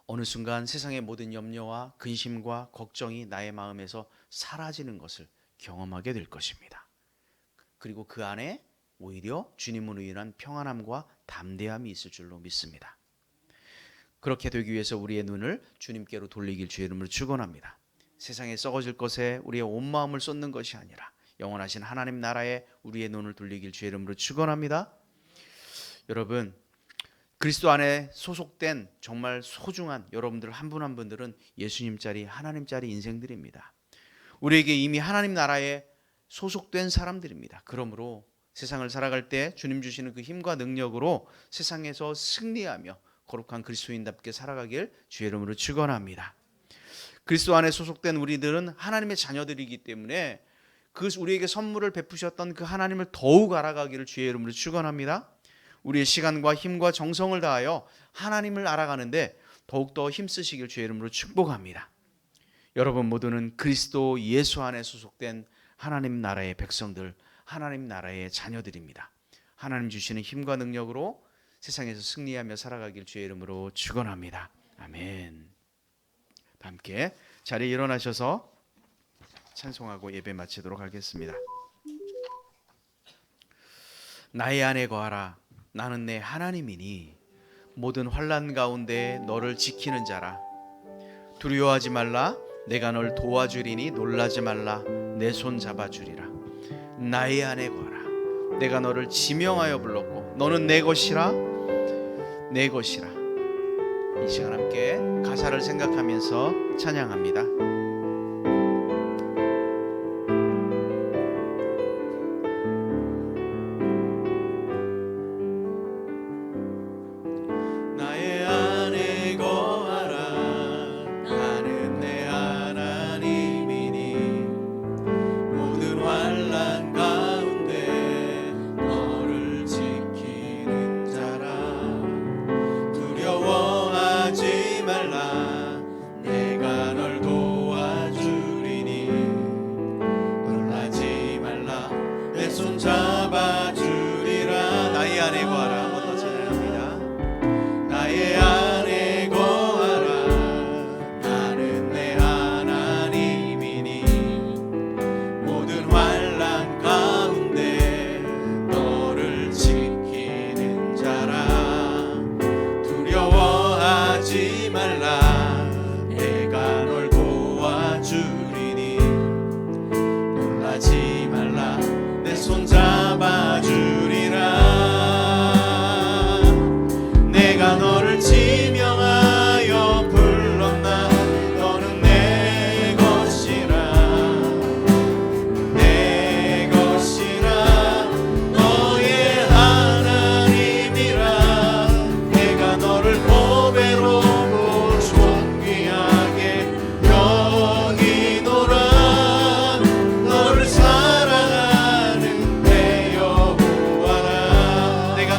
어느 순간 세상의 모든 염려와 근심과 걱정이 나의 마음에서 사라지는 것을 경험하게 될 것입니다. 그리고 그 안에 오히려 주님으로 인한 평안함과 담대함이 있을 줄로 믿습니다. 그렇게 되기 위해서 우리의 눈을 주님께로 돌리길 주의 이름으로 축원합니다. 세상에 썩어질 것에 우리의 온 마음을 쏟는 것이 아니라 영원하신 하나님 나라에 우리의 눈을 돌리길 주의 이름으로 축원합니다. 여러분 그리스도 안에 소속된 정말 소중한 여러분들 한 분 한 분들은 예수님짜리 하나님짜리 인생들입니다. 우리에게 이미 하나님 나라에 소속된 사람들입니다. 그러므로 세상을 살아갈 때 주님 주시는 그 힘과 능력으로 세상에서 승리하며 거룩한 그리스도인답게 살아가길 주의 이름으로 축원합니다. 그리스도 안에 소속된 우리들은 하나님의 자녀들이기 때문에 그 우리에게 선물을 베푸셨던 그 하나님을 더욱 알아가기를 주의 이름으로 축원합니다. 우리의 시간과 힘과 정성을 다하여 하나님을 알아가는데 더욱더 힘쓰시길 주의 이름으로 축복합니다. 여러분 모두는 그리스도 예수 안에 소속된 하나님 나라의 백성들, 하나님 나라의 자녀들입니다. 하나님 주시는 힘과 능력으로 세상에서 승리하며 살아가길 주의 이름으로 축원합니다. 아멘. 함께 자리에 일어나셔서 찬송하고 예배 마치도록 하겠습니다. 나의 안에 거하라. 나는 내 하나님이니 모든 환난 가운데 너를 지키는 자라. 두려워하지 말라. 내가 널 도와주리니 놀라지 말라. 내 손 잡아주리라. 나의 안에 거하라. 내가 너를 지명하여 불렀고 너는 내 것이라. 내 것이라. 이 시간 함께 가사를 생각하면서 찬양합니다. 나의 안에 거하라. 나는 내 하나님이니 모든 환난 가운데 너를 지키는 자라. 두려워하지 말라. 내가 널 도와주리니 놀라지 말라. 내 손 잡아주리라. 나의 안에 거하라. 한번 더 찬양합니다. 나의 안에 거하라. 나는 내 하나님이니 모든 환난 가운데 너를 지키는 자라. 두려워하지 말라. 내가 널 도와주리니 놀라지 말라. 내 손 잡아주리라. 내가 너를 지명하여 불렀나. 너는 내 것이라. 내 것이라. 너의 하나님이라. 내가 너를 보배로고 존귀하게 여기노라. 너를 사랑하는 내 여호와라. 내가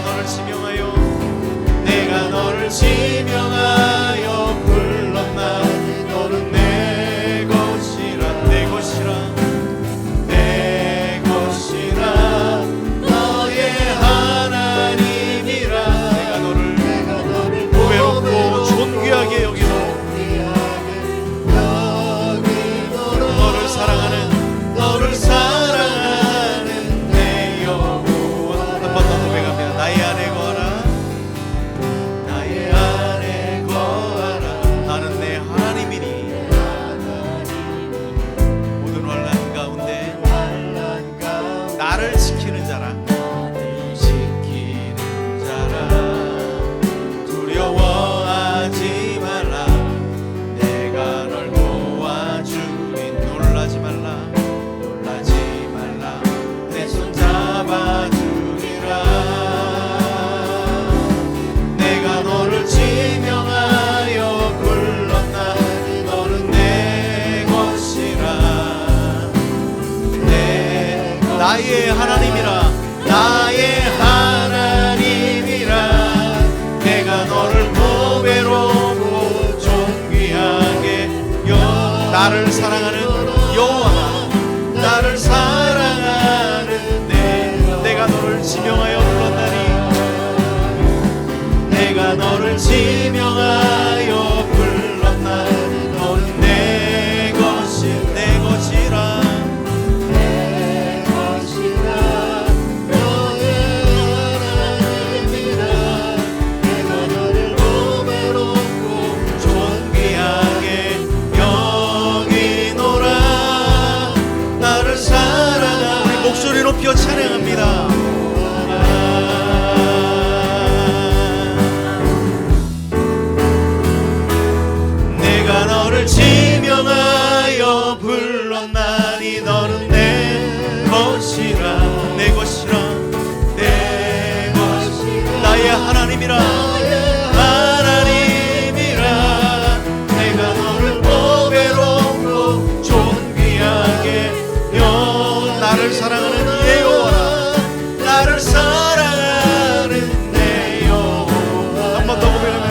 너를 지명하여 불렀나. 너는 내 것이라. 내 것이라. 내 것이라. 너의 하나님이라. 내가 너를 보배롭고 존귀하게 여기노라. 너를 사랑하는 내 여호와. 한 번 더 고백합니다. 나의 안에 거하라. 나의 안에 거하라. 나는 내 하나님이니 모든 환난 가운데 나를 지키는 자라. 지키는 자라. 두려워하지 말라. 내가 널 도와주니 놀라지 말라. 놀라지 말라. 내 손 잡아주리라. 내가 너를 지명하여 불렀나. 너는 내 것이라. 나의 하나님이라. 나의 하나님이라. 내가 너를 보배롭고 존귀하게 나를 사랑하는 여호와라. 나를 사랑하는 내가 너를 지명하여 불렀나니. 내가 너를 지명하여 불렀나. 너는 내 것이라. 내 것이라. 너의 하나님이라. 내가 너를 보배롭고 존귀하게 여기노라. 나를 사랑하는 우리 목소리 높여 찬양합니다. 내가 너를 지명하여 불렀나니. 너는 내 것이라. 내 것이라. 내 것이라. 나의 하나님이라. 하나님이라. 내가 너를 보배롭고 존귀하게 나를 사랑하는 내 여호와라. 나를 사랑하는 내 여호와. 한 번 더 고백하면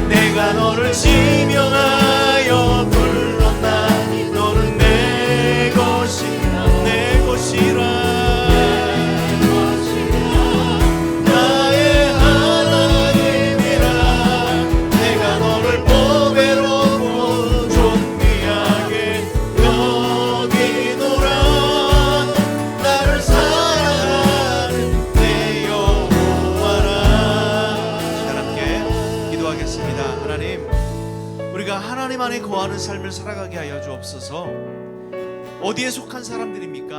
내가 너를 지명하여 불렀나니. 너는 내 것이라. 내 것이라. 나의 하나님이라. 내가 너를 보배롭고 존귀하게 여기노라. 나를 사랑하는 내 여호와라. 시간 함께 기도하겠습니다. 하나님, 우리가 하나님 안에 거하는 삶을 살아가게 하여 주옵소서. 어디에 속한 사람들입니까?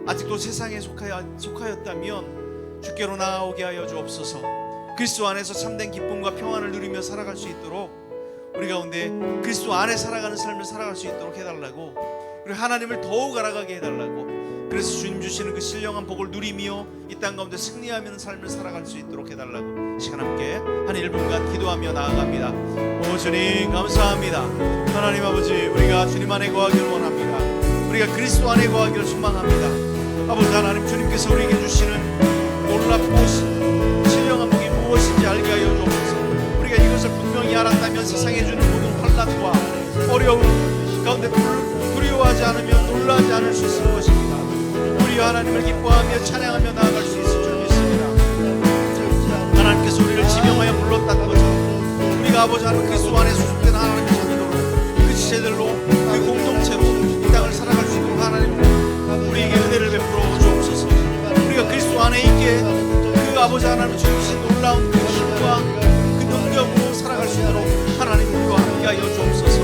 아직도 세상에 속하였다면 주께로 나아오게 하여 주옵소서. 그리스도 안에서 참된 기쁨과 평안을 누리며 살아갈 수 있도록 우리 가운데 그리스도 안에 살아가는 삶을 살아갈 수 있도록 해달라고, 그리고 하나님을 더욱 알아가게 해달라고, 그래서 주님 주시는 그 신령한 복을 누리며 이 땅 가운데 승리하는 삶을 살아갈 수 있도록 해달라고 시간 함께 한 1분간 기도하며 나아갑니다. 오 주님 감사합니다. 하나님 아버지, 우리가 주님 안에 거하기를 원합니다. 우리가 그리스도 안에 거하기를 소망합니다. 아버지 하나님, 주님께서 우리에게 주시는 놀랍고 신령한 복이 무엇인지 알게 하여 주옵소서. 우리가 이것을 분명히 알았다면 세상에 주는 모든 환난과 어려움 가운데 두려워하지 않으면 놀라지 않을 수 있을 것입니다. 우리 하나님을 기뻐하며 찬양하며 나아갈 수 있을 줄 믿습니다. 하나님께서 우리를 지명하여 불렀다는 것처럼 우리가 아버지 하나님 그리스도 안에 소속된 하나님의 자녀로, 그 지체들로, 그 공동체로 이 땅을 살아갈 수 있도록 하나님 우리에게 은혜를 베풀어 주옵소서. 우리가 그리스도 안에 있게 그 아버지 하나님 주신 놀라운 그 힘과 그 능력으로 살아갈 수 있도록 하나님 우리와 함께하여 주옵소서.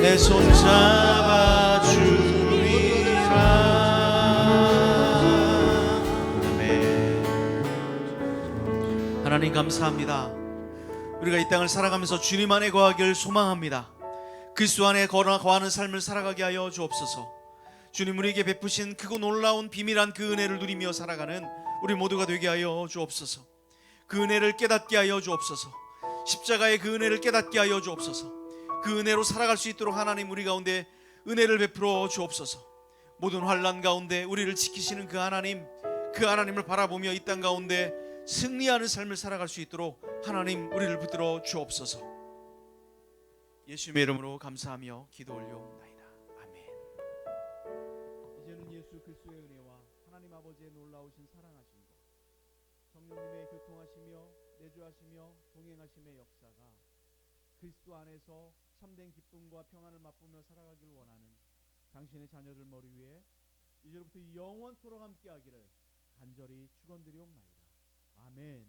내 손 잡아 주리라. 아멘. 하나님 감사합니다. 우리가 이 땅을 살아가면서 주님 안에 거하기를 소망합니다. 그리스도 안에 거하는 삶을 살아가게 하여 주옵소서. 주님 우리에게 베푸신 크고 놀라운 비밀한 그 은혜를 누리며 살아가는 우리 모두가 되게 하여 주옵소서. 그 은혜를 깨닫게 하여 주옵소서. 십자가의 그 은혜를 깨닫게 하여 주옵소서. 그 은혜로 살아갈 수 있도록 하나님 우리 가운데 은혜를 베풀어 주옵소서. 모든 환난 가운데 우리를 지키시는 그 하나님을 바라보며 이 땅 가운데 승리하는 삶을 살아갈 수 있도록 하나님 우리를 붙들어 주옵소서. 예수님의 이름으로 감사하며 기도 올려옵나이다. 아멘. 이제는 예수 그리스도의 은혜와 하나님 아버지의 놀라우신 사랑하심과 성령님의 교통하시며 내주하시며 동행하심의 역사가 그리스도 안에서 참된 기쁨과 평안을 맛보며 살아가기를 원하는 당신의 자녀들 머리 위에 이제부터 영원토록 함께하기를 간절히 축원드리옵나이다. 아멘.